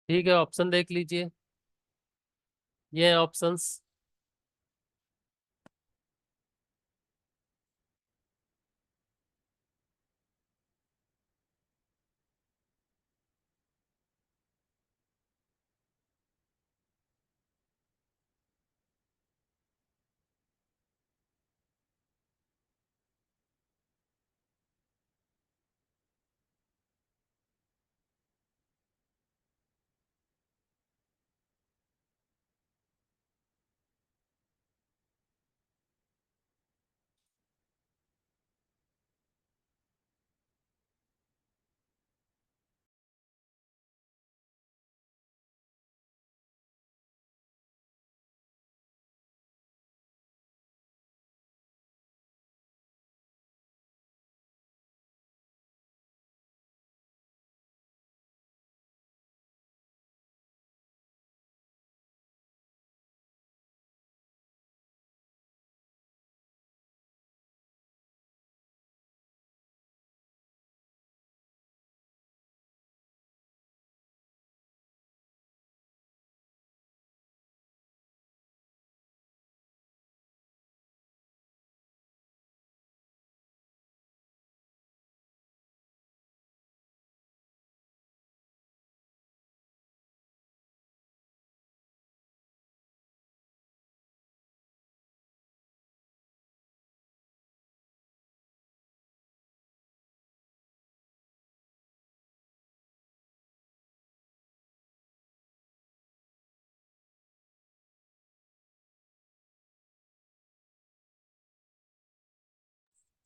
ठीक है, ऑप्शन देख लीजिए, ये ऑप्शंस।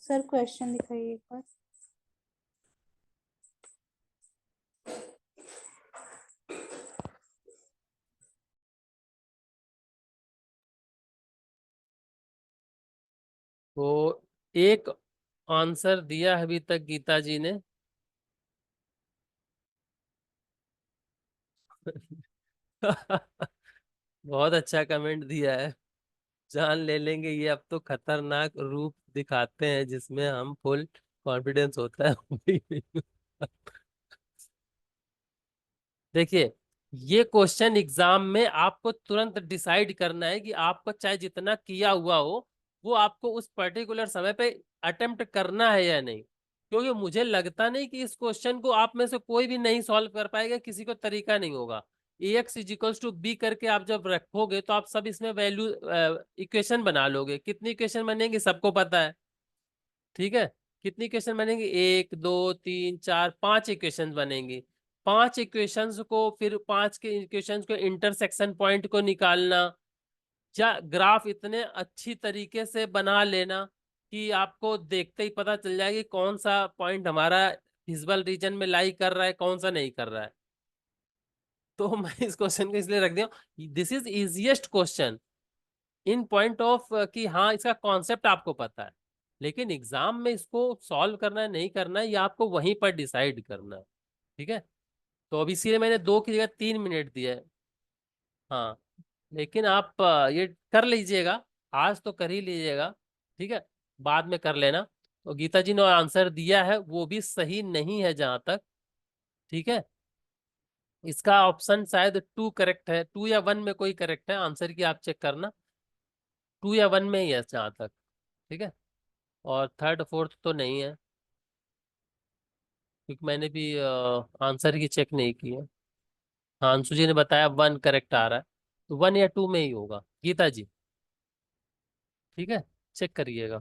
सर क्वेश्चन दिखाइए एक बार। तो एक आंसर दिया है अभी तक गीता जी ने। बहुत अच्छा कमेंट दिया है। जान ले लेंगे, ये अब तो खतरनाक रूप दिखाते हैं जिसमें हम फुल कॉन्फिडेंस होता है। देखिए, ये क्वेश्चन एग्जाम में आपको तुरंत डिसाइड करना है कि आपको चाहे जितना किया हुआ हो, वो आपको उस पर्टिकुलर समय पे अटेम्प्ट करना है या नहीं। क्योंकि मुझे लगता नहीं कि इस क्वेश्चन को आप में से कोई भी नहीं सॉल्व कर पाएगा, किसी को तरीका नहीं होगा। ax is equals to b करके आप जब रखोगे तो आप सब इसमें वैल्यू इक्वेशन बना लोगे। कितनी इक्वेशन बनेंगी सबको पता है, ठीक है। कितनी इक्वेशन बनेंगी, 1 2 3 4 5 इक्वेशन बनेंगी। 5 इक्वेशंस को, फिर 5 के इक्वेशंस को इंटरसेक्शन पॉइंट को निकालना, या ग्राफ इतने अच्छी तरीके से बना लेना कि आपको देखते ही पता चल जाएगी कौन सा पॉइंट हमारा विजुअल रीजन में लाई कर रहा है, कौन सा नहीं कर रहा है। तो मैं इस क्वेश्चन को इसलिए रख दिया, this is easiest question in point of कि हाँ इसका कॉन्सेप्ट आपको पता है, लेकिन एग्जाम में इसको सॉल्व करना है नहीं करना है ये आपको वहीं पर डिसाइड करना है, ठीक है। तो अब इसीलिए मैंने 2 की जगह 3 मिनट दिया है। हाँ, लेकिन आप ये कर लीजिएगा, आज तो कर ही लीजिएगा, ठीक है, बाद में कर लेना। तो गीता जी ने आंसर दिया है वो भी सही नहीं है जहां तक, ठीक है। इसका ऑप्शन शायद 2 करेक्ट है, 2 या 1 में कोई करेक्ट है आंसर की, आप चेक करना। 2 या 1 में ही है जहां तक, ठीक है। और थर्ड फोर्थ तो नहीं है, क्योंकि मैंने भी आंसर की चेक नहीं की है। हाँ, अंशु जी ने बताया 1 करेक्ट आ रहा है, तो 1 या 2 में ही होगा गीता जी, ठीक है, चेक करिएगा।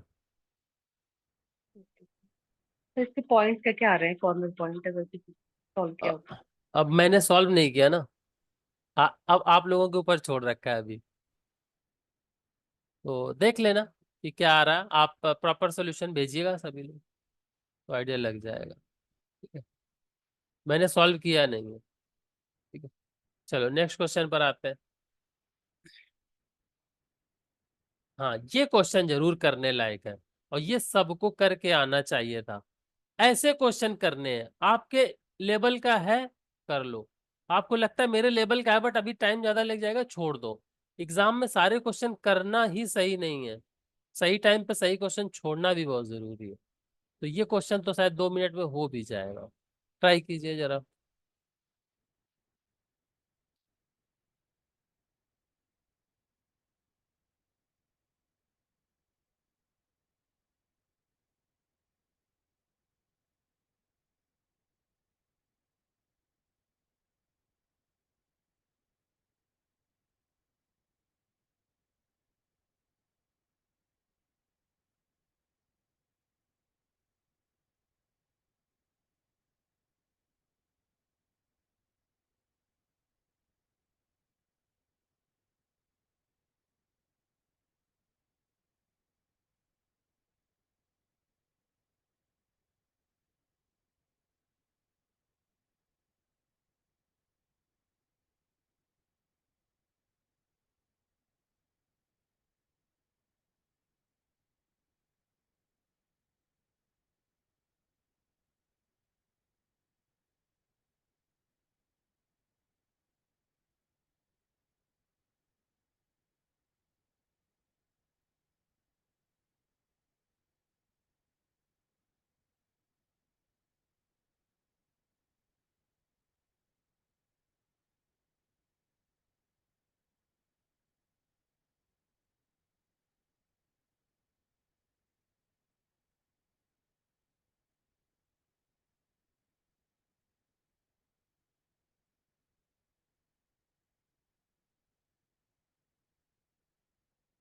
तो इसके पॉइंट क्या क्या आ रहे हैं, कॉर्नर पॉइंट अगर किसी सॉल्व किया हो तो? अब मैंने सॉल्व नहीं किया ना, अब आप लोगों के ऊपर छोड़ रखा है अभी, तो देख लेना कि क्या आ रहा है। आप प्रॉपर सोल्यूशन भेजिएगा सभी लोग, तो आइडिया लग जाएगा, ठीक है। मैंने सॉल्व किया नहीं है, ठीक है। चलो नेक्स्ट क्वेश्चन पर आते हैं। हाँ, ये क्वेश्चन जरूर करने लायक है और ये सबको करके आना चाहिए था। ऐसे क्वेश्चन करने हैं, आपके लेवल का है कर लो, आपको लगता है मेरे लेवल का है बट अभी टाइम ज्यादा लग जाएगा, छोड़ दो। एग्जाम में सारे क्वेश्चन करना ही सही नहीं है, सही टाइम पे सही क्वेश्चन छोड़ना भी बहुत जरूरी है। तो ये क्वेश्चन तो शायद 2 मिनट में हो भी जाएगा, ट्राई कीजिए जरा।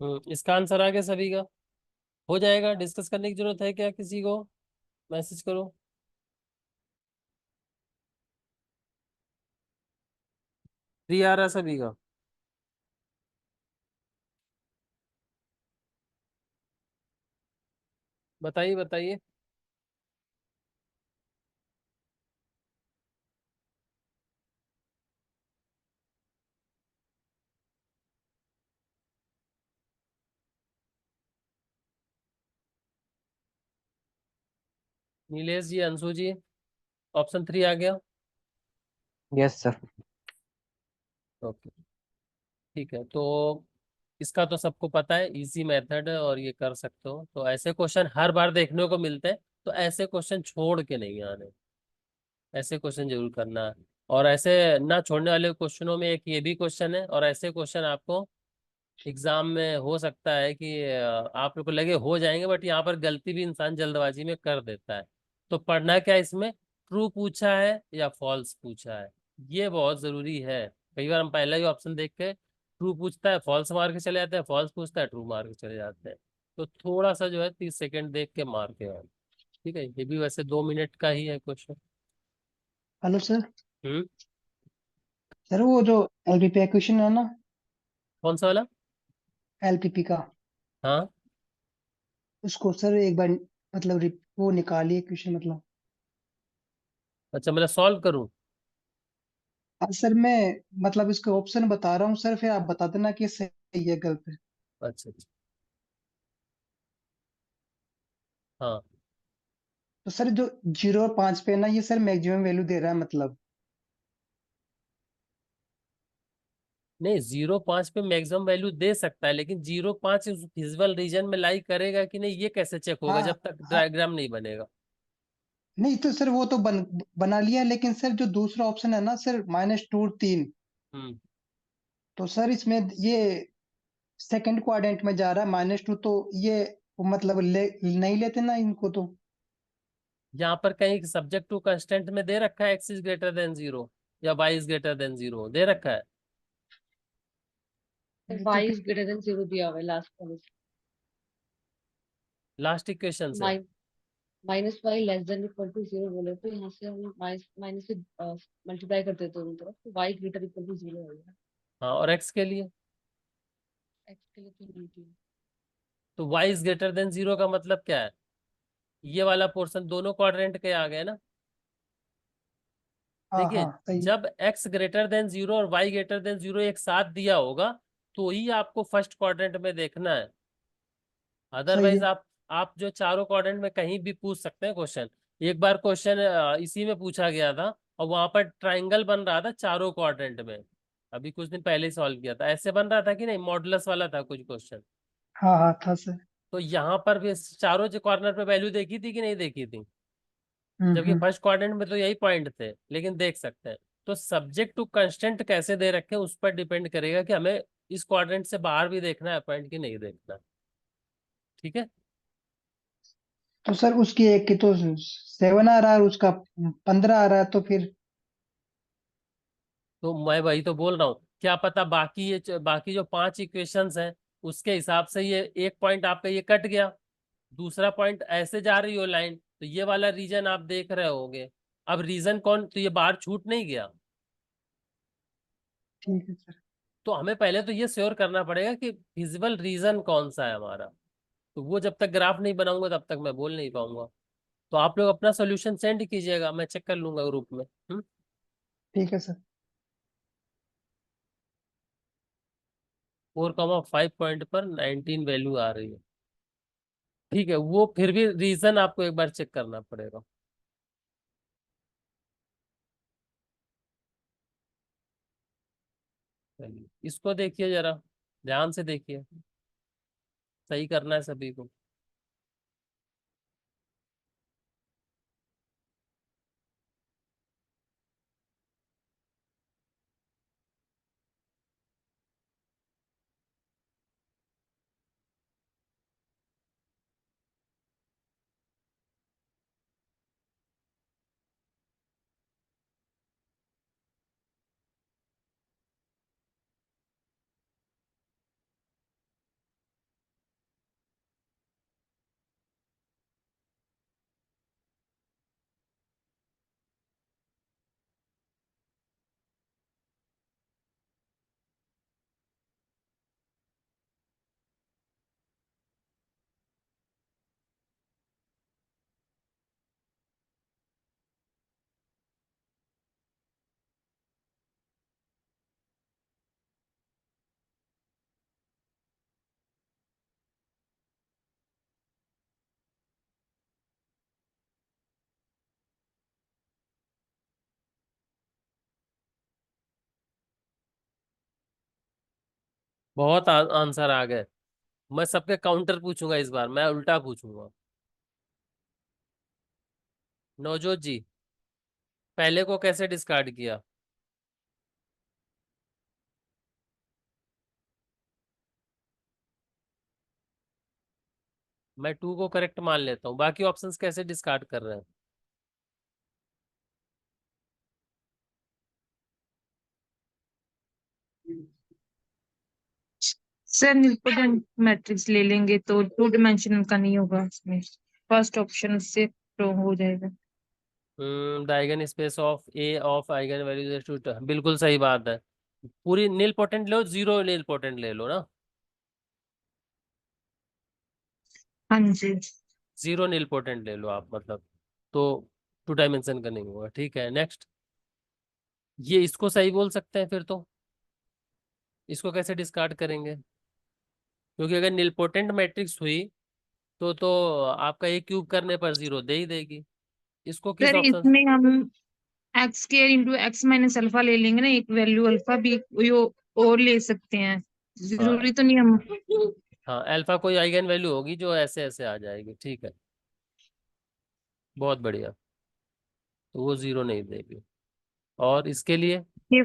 इसका आंसर आ गया सभी का? हो जाएगा? डिस्कस करने की जरूरत है क्या किसी को? मैसेज करो। फ्री आ रहा है सभी का? बताइए बताइए। नीलेश जी, अंशु जी, ऑप्शन 3 आ गया? Yes sir. ओके, ठीक है। तो इसका तो सबको पता है, इजी मेथड है और ये कर सकते हो। तो ऐसे क्वेश्चन हर बार देखने को मिलते हैं, तो ऐसे क्वेश्चन छोड़ के नहीं आने, ऐसे क्वेश्चन जरूर करना है। और ऐसे ना छोड़ने वाले क्वेश्चनों में एक ये भी क्वेश्चन है, और ऐसे क्वेश्चन आपको एग्जाम में हो सकता है कि आप लोग को लगे हो जाएंगे, बट यहाँ पर गलती भी इंसान जल्दबाजी में कर देता है। तो पढ़ना क्या है इसमें, ट्रू पूछा है या फॉल्स पूछा है, ये बहुत जरूरी है। कई बार हम पहला ही ऑप्शन देख के ट्रू पूछता है फॉल्स मार के चले जाते हैं, फॉल्स पूछता है ट्रू मार के चले जाते हैं। तो थोड़ा सा जो है 30 सेकंड देख के मार के आओ। ठीक है, ये भी वैसे 2 मिनट का ही है क्वेश्चन। Hello sir. हम्म। सर वो जो एलपीपी क्वेश्चन है ना, कौन सा वाला? एलपीपी का, हाँ, उसको सर एक बार मतलब वो निकालिए क्वेश्चन मतलब। अच्छा, मतलब सॉल्व करूँ? हाँ सर, मैं मतलब इसके ऑप्शन बता रहा हूँ सर, फिर आप बता देना कि सही है गलत है। अच्छा अच्छा। हाँ, तो सर जो 0 और 5 पे है ना, ये सर मैक्सिमम वैल्यू दे रहा है मतलब। नहीं, 0.5 पे मैक्सिमम वैल्यू दे सकता है, लेकिन 0.5 उस फिजिबल रीजन में लाई करेगा कि नहीं, ये कैसे चेक होगा हाँ जब तक हाँ। डायग्राम नहीं बनेगा? नहीं तो सर वो तो बना लिया, लेकिन सर जो दूसरा ऑप्शन है ना सर, -2 3, हम्म। तो सर इसमें ये सेकंड क्वाड्रेंट में जा रहा है -2, तो ये मतलब नहीं लेते ना इनको तो। यहाँ पर कहीं सब्जेक्ट टू कंस्टेंट में दे रखा है एक्स इज ग्रेटर देन 0 या वाई इज ग्रेटर देन 0 दे रखा है? ये तो वाई इज ग्रेटर देन 0 दिया हुआ है लास्ट में। लास्ट इक्वेशन से? -y less than equal to 0 बोले तो यहाँ से हम माइनस से मल्टीप्लाई कर देते हैं दोनों तरफ, तो y ग्रेटर इक्वल टू 0 होगा। हाँ, और एक्स के लिए? x के लिए तो नहीं दिया। तो वाई इज ग्रेटर देन 0 का मतलब क्या है? ये वाला पोर्शन दोनों क्वाड्रेंट के आ गए ना। हाँ देखिए, हाँ सही। जब x ग्रेटर देन 0 और y ग्रेटर देन 0 एक साथ दिया होगा, तो ही आपको फर्स्ट क्वाड्रेंट में देखना है। सही अदरवाइज है। आप जो चारों क्वाड्रेंट में कहीं भी पूछ सकते हैं क्वेश्चन। एक बार क्वेश्चन इसी में पूछा गया था, और वहां पर ट्राइंगल बन रहा था चारों क्वाड्रेंट में। अभी कुछ दिन पहले ही सॉल्व किया था, ऐसे बन रहा था कि नहीं, मॉडुलस वाला था कुछ क्वेश्चन। हाँ हाँ था सर। तो यहाँ पर भी चारों जो कॉर्नर पे वैल्यू देखी थी कि नहीं देखी थी? जबकि हम्म। फर्स्ट क्वाड्रेंट में तो यही पॉइंट थे, लेकिन देख सकते हैं। तो सब्जेक्ट टू कंस्टेंट कैसे दे रखे हैं उस पर डिपेंड करेगा कि हमें इस क्वाड्रेंट से बाहर भी देखना है पॉइंट की नहीं देखना। ठीक है। तो सर उसकी एक की तो 7 आ रहा है और उसका 15 आ रहा है, तो फिर। तो मैं वही तो बोल रहा हूँ, क्या पता बाकी बाकी जो 5 इक्वेशंस हैं उसके हिसाब से ये एक पॉइंट आपका ये कट गया, दूसरा पॉइंट ऐसे जा रही हो लाइन, तो ये वाला रीजन आप देख रहे होगे। अब रीजन कौन, तो ये बाहर छूट नहीं गया। ठीक है सर। तो हमें पहले तो ये श्योर करना पड़ेगा कि फिजिबल रीजन कौन सा है हमारा। तो वो जब तक ग्राफ नहीं बनाऊंगा तब तक मैं बोल नहीं पाऊंगा। तो आप लोग अपना सोल्यूशन सेंड कीजिएगा, मैं चेक कर लूंगा ग्रुप में। 4,5 पॉइंट पर 19 वैल्यू आ रही है। ठीक है, वो फिर भी रीजन आपको एक बार चेक करना पड़ेगा। चलिए, इसको देखिए जरा, ध्यान से देखिए, सही करना है सभी को। बहुत आंसर आ गए। मैं सबके काउंटर पूछूंगा, इस बार मैं उल्टा पूछूंगा। नवजोत जी, पहले को कैसे डिस्कार्ड किया? मैं 2 को करेक्ट मान लेता हूँ, बाकी ऑप्शंस कैसे डिस्कार्ड कर रहे हैं? सर निल्पोटेंट मैट्रिक्स ले लेंगे तो 2 डायमेंशनल का नहीं होगा उसमें, फर्स्ट ऑप्शन से रॉन्ग हो जाएगा। The eigenspace of A of eigenvalues two, बिल्कुल सही बात है। पूरी नील पोटेंट लो, जीरो नील पोटेंट ले लो ना। हाँ जी। जीरो नील पोटेंट ले लो आप, मतलब तो 2 डायमेंशन का नहीं होगा। ठीक है, नेक्स्ट। ये इसको सही बोल सकते हैं फिर तो। इसको कैसे डिस्कार्ड करेंगे? क्योंकि अगर नीलपोटेंट मैट्रिक्स हुई तो आपका ये क्यूब करने पर 0 दे ही देगी। इसको किस सर ऑप्शन? इसमें हम x square into x minus alpha ले लेंगे ना, एक वैल्यू अल्फा भी यो और ले सकते हैं, हाँ जरूरी तो नहीं हम। हाँ, अल्फा कोई आइगन वैल्यू होगी जो ऐसे ऐसे आ जाएगी। ठीक है, बहुत बढ़िया। तो वो 0 नहीं देगी। और इसके लिए ये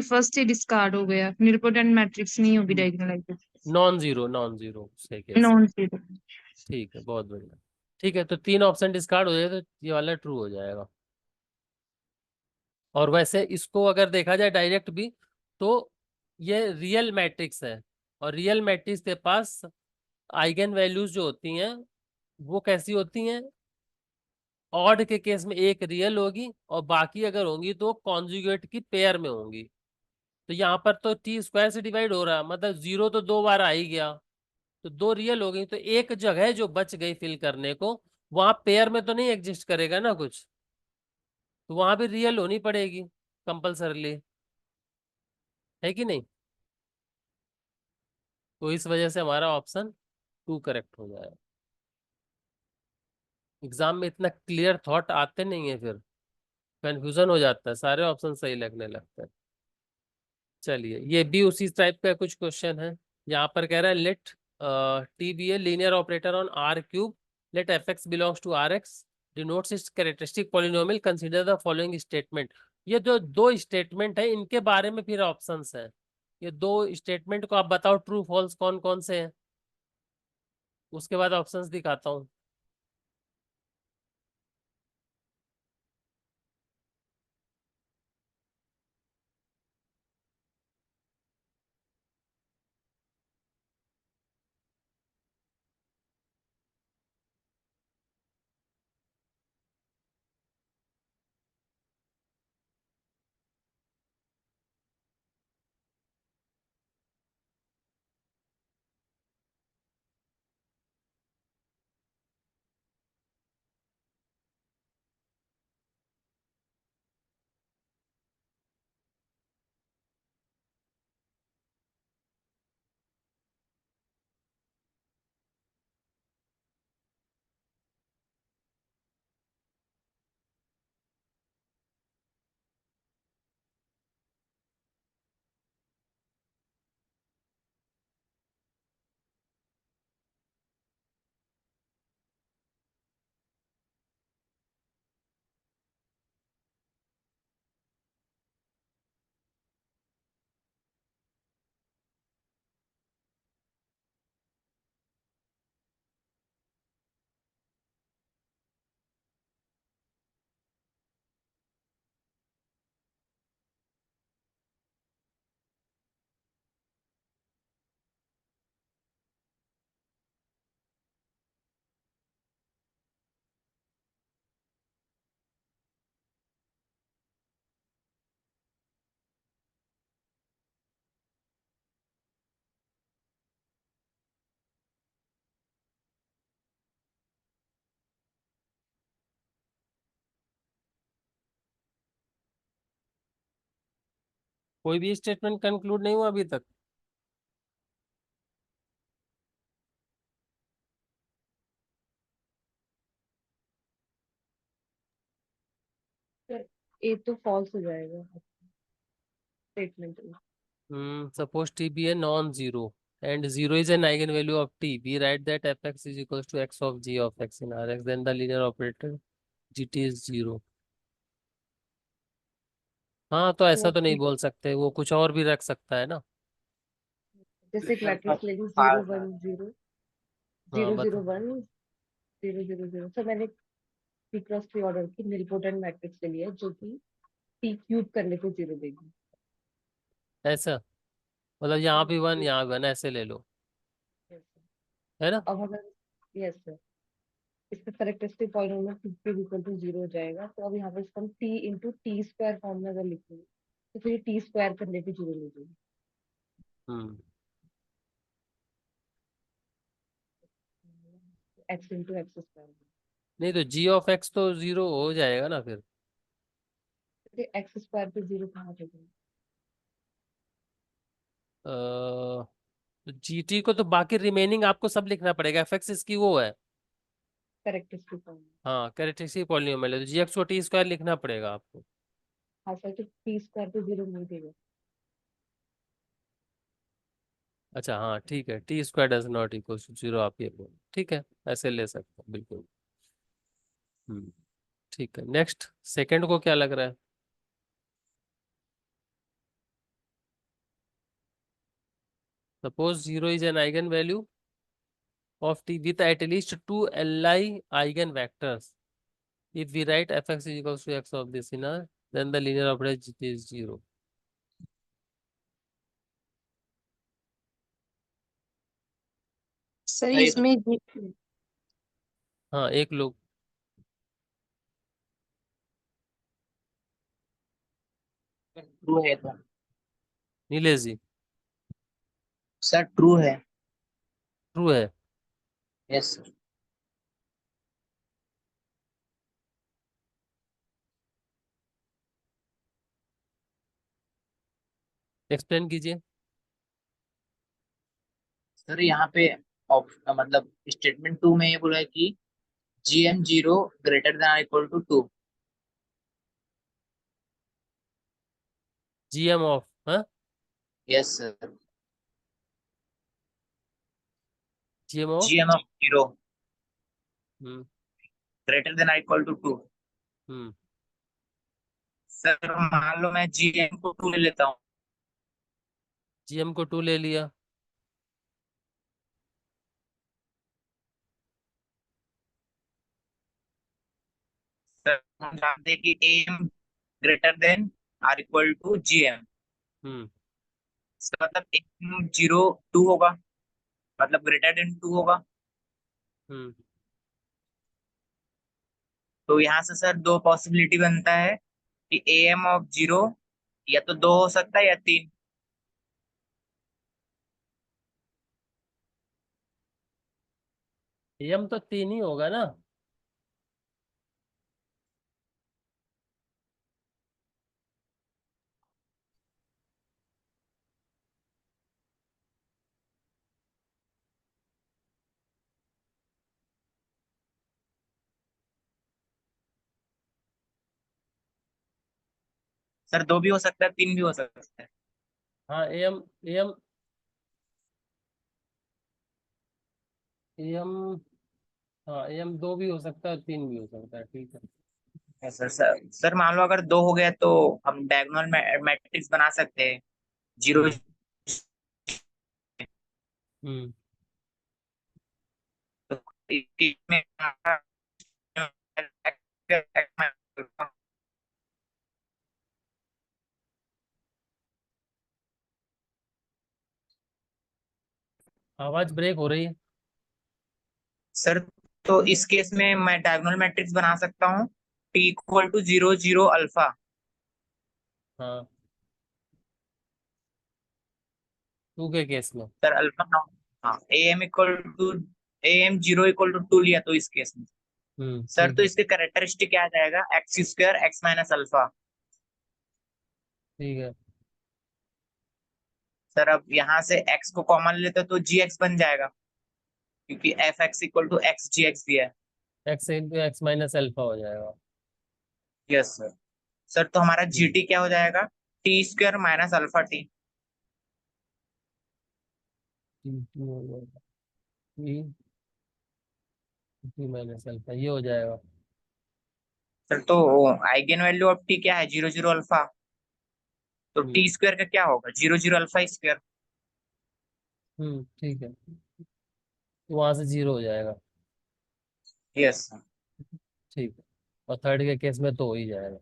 फर्स्ट ही डिस्कार्ड हो गया, निल्पोटेंट मैट्रिक्स नहीं होगी डायगोनलाइजेशन, नॉन जीरो, नॉन जीरो उसके केस में। Non zero. ठीक है, बहुत बढ़िया। ठीक है, तो 3 ऑप्शन डिस्कार्ड हो जाए तो ये वाला ट्रू हो जाएगा। और वैसे इसको अगर देखा जाए डायरेक्ट भी, तो ये रियल मैट्रिक्स है। और रियल मैट्रिक्स के पास आइगन वैल्यूज जो होती हैं वो कैसी होती हैं? ऑड के केस में एक रियल होगी और बाकी अगर होंगी तो कॉन्जुगेट की पेयर में होंगी। तो यहाँ पर तो टी स्क्वायर से डिवाइड हो रहा है, मतलब 0 तो 2 बार आ ही गया। तो 2 रियल हो गई, तो एक जगह जो बच गई फिल करने को, वहां पेयर में तो नहीं एग्जिस्ट करेगा ना कुछ, तो वहां भी रियल होनी पड़ेगी कंपल्सरली, है कि नहीं? तो इस वजह से हमारा ऑप्शन 2 करेक्ट हो जाएगा। एग्जाम में इतना क्लियर थॉट आते नहीं है, फिर कंफ्यूजन हो जाता है, सारे ऑप्शन सही लगने लगते हैं। चलिए, ये भी उसी टाइप का कुछ क्वेश्चन है। यहाँ पर कह रहा है let T be a linear operator on R cube, let f x belongs to R x, denotes its characteristic polynomial, consider the following statement. ये जो 2 स्टेटमेंट है इनके बारे में फिर ऑप्शंस हैं। ये 2 स्टेटमेंट को आप बताओ ट्रू फॉल्स कौन कौन से हैं, उसके बाद ऑप्शंस दिखाता हूँ। कोई भी स्टेटमेंट कंक्लूड नहीं हुआ अभी तक? ए तो फॉल्स हो जाएगा स्टेटमेंट में। Suppose t be a non-zero and 0 is an eigenvalue of t. We write that fx is equals to x of g of x in Rx. Then the linear operator gt is 0. हाँ, तो ऐसा तो नहीं बोल सकते, वो कुछ और भी रख सकता है ना। जैसे एक मैट्रिक्स ले ली, 0 हाँ 1 0 हाँ 0 0 बता। 1 0 0 0। तो मैंने p क्रॉस p ऑर्डर की निलपोटेंट मैट्रिक्स ले लिया जो कि p क्यूब करने पे 0 देगी। ऐसा मतलब यहाँ भी 1 Yes, यहाँ 1 ऐसे ले लो, yes, sir। है ना। अब अगर यस सर इसका characteristic polynomial p equal to 0 हो जाएगा, तो अब यहाँ पे इसको हम t into T square form में अगर लिखेंगे तो फिर टी स्क्वायर करने पे 0 ले जाएगी। हम्म x इंटू एक्स स्क्वायर। नहीं तो g ऑफ x तो 0 हो जाएगा ना फिर। एक्स स्क्वायर पे 0 कहाँ जाएगा? तो gt को तो बाकी रिमेनिंग आपको सब लिखना पड़ेगा। fx इसकी वो है, करेक्टरिस्टिक फॉर्म। हाँ कैरेक्टरिस्टिक पॉलिनोमियल है, तो gx को टी स्क्वायर लिखना पड़ेगा आपको। हाँ सर, तो टी स्क्वायर पे 0 नहीं देगा। अच्छा हाँ ठीक है, T square does not equal to 0 आप ये बोलो, ठीक है ऐसे ले सकते हैं बिल्कुल। हम्म ठीक है, नेक्स्ट सेकंड को क्या लग रहा है। Suppose 0 is an eigenvalue of t with at least two Li eigenvectors. If we write fx is equals to x of this inner, then the linear operator is 0. Sir इसमें हाँ एक लोग true है तो नीलेश जी सर ट्रू है। True है। Yes sir. Explain कीजिए। Sir यहाँ पे मतलब स्टेटमेंट 2 में ये बोला है कि GM 0 greater than equal to 2। GM of हाँ yes sir. GM of GM of 0 hmm greater than equal to 2। हम्म सर मान लो मैं GM को 2 ले लेता हूँ। जीएम को 2 ले लिया। सर हम जानते हैं कि AM greater than or equal to GM। हम्म मतलब AM 0 2 होगा, मतलब ग्रेटर देन 2 होगा। हम्म तो यहाँ से सर दो पॉसिबिलिटी बनता है कि AM ऑफ 0 या तो 2 हो सकता है या 3। एम तो 3 ही होगा ना। सर 2 भी हो सकता है, 3 भी हो सकता है। हाँ एम एम एम हाँ एम 2 भी हो सकता है और 3 भी हो सकता है, ठीक है। सर मान लो अगर 2 हो गया तो हम डायगोनल मैट्रिक्स बना सकते हैं। 0 हम्म में आवाज ब्रेक हो रही है। सर तो इस केस में मैं डायगोनल मैट्रिक्स बना सकता हूँ टी इक्वल टू 0 0 अल्फा। हाँ 2 के केस में। सर अल्फा हाँ AM 0 इक्वल टू 2 लिया तो इस केस में सर ठीक तो है इसके कैरेक्टरिस्टिक क्या आ जाएगा, x square x minus alpha. ठीक है। सर अब यहाँ से x को कॉमन लेते तो gx बन जाएगा, क्योंकि fx equal to x gx दिया है। X into x minus alpha हो जाएगा। Yes sir. सर तो हमारा हम्म gt क्या हो जाएगा, T square minus alpha T. T2 हो जाएगा T माइनस अल्फा, ये हो जाएगा। सर तो आइगन वैल्यू ऑफ टी क्या है, 0 0 अल्फा, तो टी स्क्वायर का क्या होगा, 0 0 अल्फा स्क्वायर। ठीक है, तो वहां से 0 हो जाएगा। यस। ठीक है, और थर्ड के केस में तो हो ही जाएगा।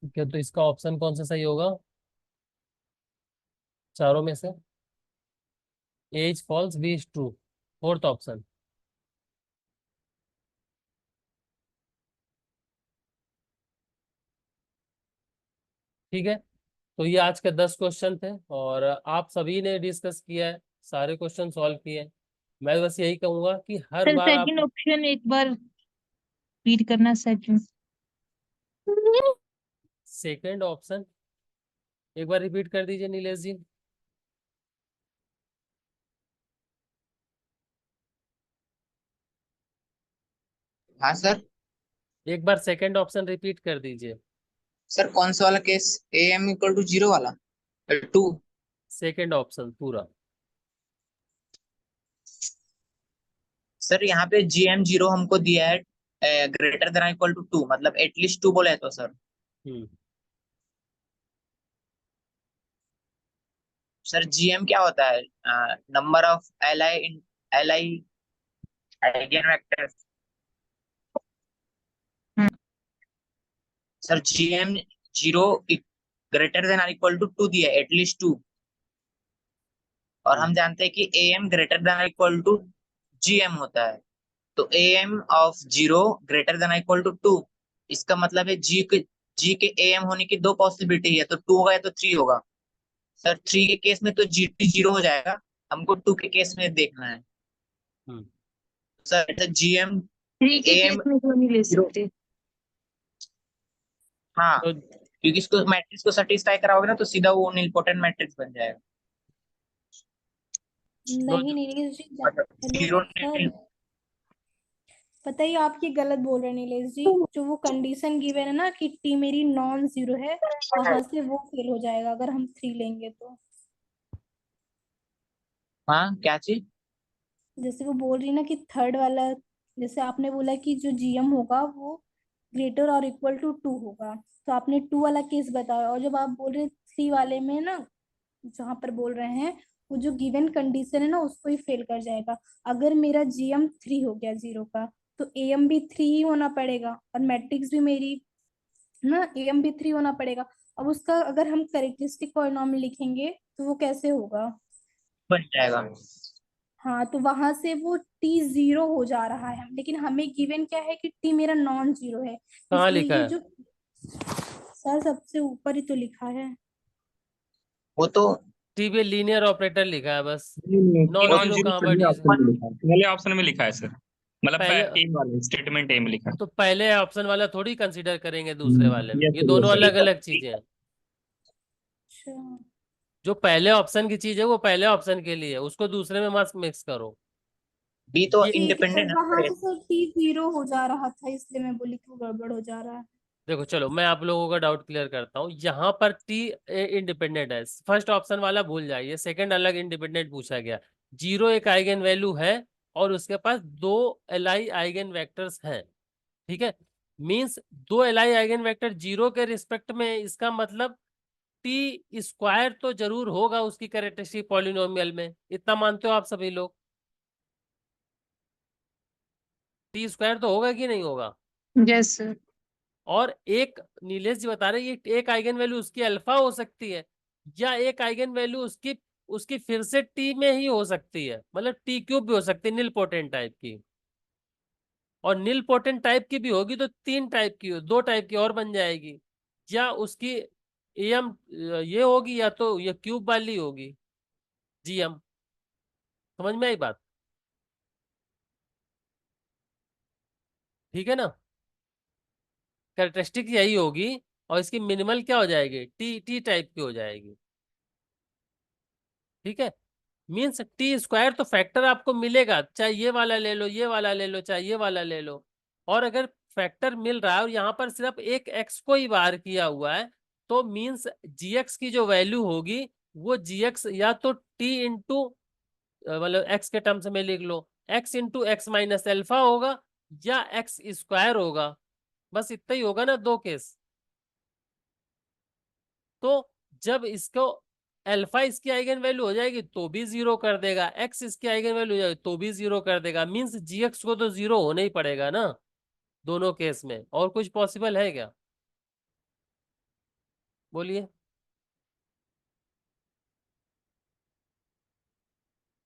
ठीक है, तो इसका ऑप्शन कौन सा सही होगा चारों में से? A is false, B is true, fourth option. ठीक है, तो ये आज के 10 क्वेश्चन थे और आप सभी ने डिस्कस किया है, सारे क्वेश्चन सॉल्व किए हैं। मैं बस यही कहूंगा कि हर सर बार आप सेकंड ऑप्शन एक बार रीड करना सेकंड। सेकंड ऑप्शन एक बार रिपीट कर दीजिए नीलेश जी। हाँ सर। एक बार सेकंड ऑप्शन रिपीट कर दीजिए। सर कौन सा वाला case, A M equal to 0 वाला, 2। सेकंड ऑप्शन पूरा। सर यहाँ पे जी एम 0 हमको दिया है ग्रेटर देन इक्वल टू 2, मतलब एटलीस्ट 2 बोले तो सर। हम्म सर जीएम क्या होता है, number of L I eigenvector. Sir GM 0 greater than equal to 2 दिया है, एटलीस्ट 2, और हम जानते हैं कि A M greater than equal to GM होता है। तो A M of 0 greater than equal to 2, इसका मतलब है जी के ए एम होने की दो पॉसिबिलिटी है, तो 2 होगा या तो 3 होगा। सर 3 के केस में तो जी टी 0 हो जाएगा, हमको 2 के केस में देखना है। हम्म सर जी एम 3 के ए केस एम में क्यों नहीं ले 0, सकते? हाँ, तो क्योंकि इसको मैट्रिक्स को सेटिस्फाई कराओगे ना तो सीधा वो निलपोटेंट मैट्रिक्स बन जाएगा। नहीं नीलेश जी, मतलब हेलो 0 सर, पता ही आप ये गलत बोल रहे हैं नीलेश जी। जो वो कंडीशन गिवन है ना कि टी मेरी नॉन जीरो है, वहां से वो फेल हो जाएगा अगर हम 3 लेंगे तो। हाँ क्या चीज। जैसे वो बोल रही ना कि थर्ड वाला, जैसे आपने बोला कि जो जीएम होगा वो ग्रेटर और इक्वल टू 2 होगा, तो आपने 2 वाला केस बताया, और जब आप बोल रहे 3 वाले में ना, जहां पर बोल रहे हैं वो जो गिवन कंडीशन है ना उसको ही फेल कर जाएगा। अगर मेरा जीएम 3 हो गया जीरो का, तो एएम भी 3 ही होना पड़ेगा, और मैट्रिक्स भी मेरी ना एएम भी 3 होना पड़ेगा। अब उसका अगर हम करेक्टरिस्टिक पॉलिनॉमियल लिखेंगे तो वो कैसे होगा? बन जाएगा। हाँ, तो वहां से वो टी जीरो हो जा रहा है, लेकिन हमें गिवन क्या है कि टी मेरा नॉन जीरो है। कहाँ इसलिए लिखा ये है? जो सर सबसे ऊपर ही तो लिखा है। वो तो टी पे लीनियर ऑपरेटर लिखा है बस, नहीं, नॉन नॉन जीरो जीरो कहाँ पर पहले ऑप्शन में लिखा है, पहले ऑप्शन में लिखा है सर, मतलब पहले? ए वाले स्टेटमेंट ए में लिखा है। तो पहले ऑप्शन वाला थोड़ी कंसीडर करेंगे दूसरे वाले में, यस ये सर, दोनों यस अलग सर। अलग चीजें हैं। अच्छा, जो पहले ऑप्शन की चीज है वो पहले ऑप्शन के लिए है, उसको दूसरे में मत मिक्स करो। बी तो ये ठीक है सर, इंडिपेंडेंट है वहां ना। से सर टी जीरो हो जा रहा था, इसलिए मैं बोली कि वो गड़बड़ हो जा रहा है। देखो, चलो मैं आप लोगों का डाउट क्लियर करता हूँ। यहाँ पर टी इंडिपेंडेंट है, फर्स्ट ऑप्शन वाला भूल जाइए, सेकंड अलग इंडिपेंडेंट पूछा गया। 0 एक आइगन वैल्यू है और उसके पास 2 एलआई आइगन वेक्टर्स हैं। ठीक है, मींस 2 एलआई आइगन वेक्टर 0 के रिस्पेक्ट में, इसका मतलब टी स्क्वायर तो जरूर होगा उसकी कैरेक्टरिस्टिक पॉलिनोमियल में। इतना मानते हो आप सभी लोग? टी स्क्वायर तो होगा कि नहीं होगा? Yes sir. और एक नीलेश जी बता रहे ये एक आइगन वैल्यू उसकी अल्फा हो सकती है, या एक आइगन वैल्यू उसकी उसकी फिर से टी में ही हो सकती है, मतलब टी क्यूब भी हो सकती है, नील पोटेंट टाइप की। और नील पोटेंट टाइप की भी होगी तो 3 टाइप की, 2 टाइप की और बन जाएगी। या उसकी एम ये होगी, या तो ये क्यूब वाली होगी जीएम। समझ में आई बात? ठीक है ना, कैरेक्टरिस्टिक यही होगी, और इसकी मिनिमल क्या हो जाएगी, टी टी टाइप की हो जाएगी। ठीक है, मीन्स टी स्क्वायर तो फैक्टर आपको मिलेगा, चाहे ये वाला ले लो, ये वाला ले लो, चाहे ये वाला ले लो। और अगर फैक्टर मिल रहा है और यहाँ पर सिर्फ एक एक्स को ही बाहर किया हुआ है, तो मीन्स gx की जो वैल्यू होगी वो gx या तो t इंटू मतलब x के टर्म्स में लिख लो, x into x minus alpha होगा या x स्क्वायर होगा, बस इतना ही होगा ना, दो केस। तो जब इसको अल्फा इसकी आइगन वैल्यू हो जाएगी तो भी जीरो कर देगा, एक्स इसकी आइगन वैल्यू हो जाएगी तो भी जीरो कर देगा, मीन्स जीएक्स को तो जीरो होना ही पड़ेगा ना दोनों केस में। और कुछ पॉसिबल है क्या? बोलिए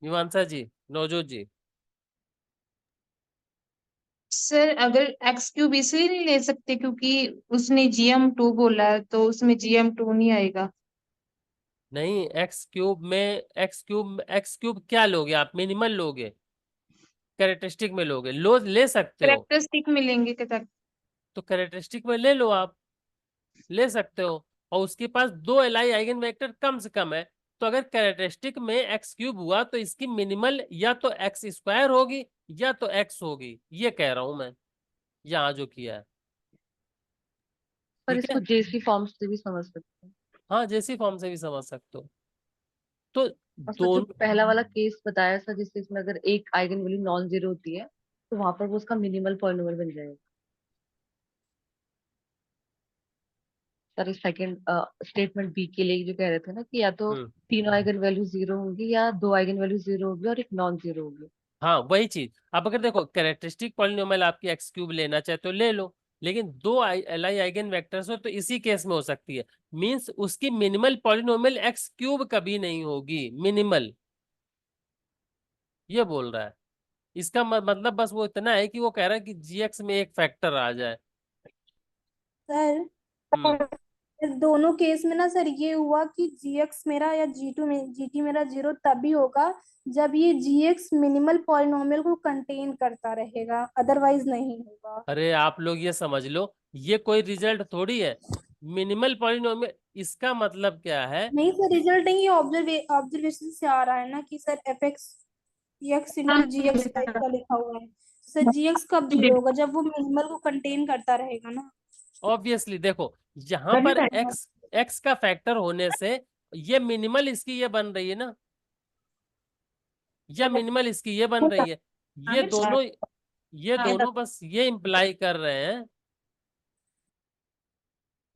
मीमांसा जी, नवजोत जी। सर अगर एक्स क्यूब इसलिए नहीं ले सकते क्योंकि उसने GM2 बोला है, तो उसमें GM2 नहीं आएगा। नहीं, एक्स क्यूब क्या लोगे आप? मिनिमल लोगे, कैरेक्टरिस्टिक में लोगे, ले सकते हो करेक्टरिस्टिक मिलेंगे क्या? तो कैरेक्टरिस्टिक में ले लो, आप ले सकते हो। और उसके पास दो एलआई आइगन वेक्टर कम से कम है, तो अगर कैरेक्टरिस्टिक में एक्स क्यूब हुआ तो इसकी मिनिमल या तो एक्स स्क्वायर होगी या तो एक्स होगी, ये कह रहा हूं मैं यहाँ जो किया है। पर ठीक इसको है, जेसी फॉर्म से भी समझ सकते हैं। हाँ जैसी फॉर्म से भी समझ सकते हो। तो और सर जो दोनों पहला वाला केस बताया सर, जिससे इसमें अगर एक आइगन वैल्यू नॉन जीरो होती है तो वहां पर वो उसका मिनिमल पॉलिनोमियल बन जाएगा। सर इस सेकंड स्टेटमेंट बी के लिए जो कह रहे थे ना कि या तो हम्म, तीनों आइगन वैल्यू जीरो होंगी या दो आइगन वैल्यू जीरो होगी और एक नॉन जीरो होगी। हाँ वही चीज। अब अगर देखो कैरेक्टरिस्टिक पॉलिनोमियल आपकी एक्स क्यूब लेना चाहे तो ले लो, लेकिन दो एलआई आइगन वेक्टर्स हो तो इसी केस में हो सकती है, मींस उसकी मिनिमल पॉलिनोमियल एक्स क्यूब कभी नहीं होगी, मिनिमल, ये बोल रहा है। इसका मतलब बस वो इतना है कि वो कह रहा है कि जीएक्स में एक फैक्टर आ जाए। सर हम्म, इस दोनों केस में ना सर ये हुआ कि GX मेरा या G2 में GT मेरा जीरो तभी होगा जब ये GX मिनिमल पॉलिनोमियल को कंटेन करता रहेगा, अदरवाइज नहीं होगा। अरे आप लोग ये समझ लो, ये कोई रिजल्ट थोड़ी है मिनिमल पॉलिनोमियल। इसका मतलब क्या है? नहीं सर, रिजल्ट नहीं, ये ऑब्जर्वेशन से आ रहा है ना कि sir FX EX into GX type का लिखा हुआ है। सर GX कब जीरो होगा? जब वो मिनिमल को कंटेन करता रहेगा ना। ऑब्वियसली देखो, यहाँ पर एक्स एक्स का फैक्टर होने से ये मिनिमल इसकी ये बन रही है ना, या मिनिमल इसकी ये बन रही है, ये दोनों बस ये इंप्लाई कर रहे हैं,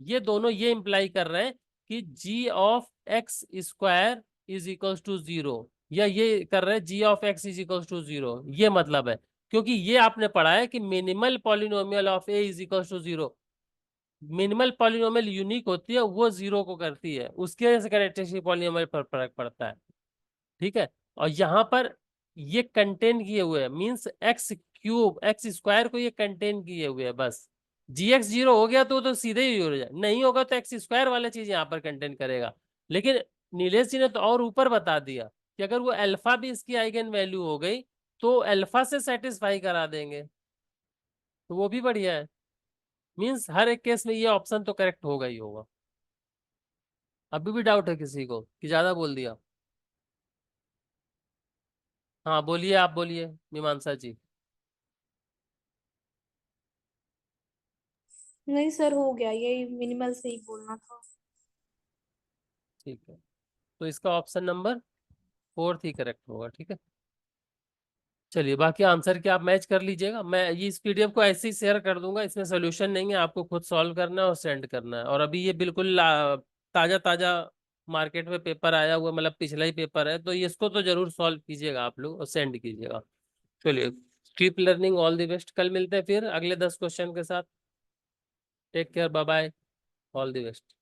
ये दोनों ये इंप्लाई कर रहे हैं कि G of x square is equals to zero, या ये कर रहे हैं G of x is equals to zero, ये मतलब है। क्योंकि ये आपने पढ़ा है कि minimal polynomial of A is equals to zero, minimal polynomial unique होती है, वो जीरो को करती है, उसकी वजह से कैरेक्टरिस्टिक पॉलिनोमियल पर फर्क पड़ता है। ठीक है, और यहाँ पर ये कंटेन किए हुए हैं, means x cube x square को ये कंटेन किए हुए है बस। जी एक्स जीरो हो गया तो सीधे ही हो जाए, नहीं होगा तो एक्स स्क्वायर वाला चीज यहाँ पर कंटेन करेगा। लेकिन नीलेश जी ने तो और ऊपर बता दिया कि अगर वो अल्फा भी इसकी आइगन वैल्यू हो गई तो अल्फा से सेटिस्फाई करा देंगे, तो वो भी बढ़िया है। मींस हर एक केस में ये ऑप्शन तो करेक्ट होगा ही होगा। अभी भी डाउट है किसी को कि ज्यादा बोल दिया? हाँ बोलिए, आप बोलिए मीमांसा जी। नहीं सर, हो गया, यही मिनिमल से ही बोलना था। ठीक है, तो इसका ऑप्शन नंबर फोर्थ ही करेक्ट होगा। ठीक है, चलिए बाकी आंसर के आप मैच कर लीजिएगा, मैं ये इस पीडीएफ को ऐसे ही शेयर कर दूंगा, इसमें सोल्यूशन नहीं है, आपको खुद सॉल्व करना है और सेंड करना है। और अभी ये बिल्कुल ताजा ताजा मार्केट में पेपर आया हुआ, मतलब पिछला ही पेपर है, तो इसको तो जरूर सॉल्व कीजिएगा आप लोग और सेंड कीजिएगा। चलिए, keep learning, all the best, कल मिलते हैं फिर अगले 10 क्वेश्चन के साथ। Take care, bye bye, all the best.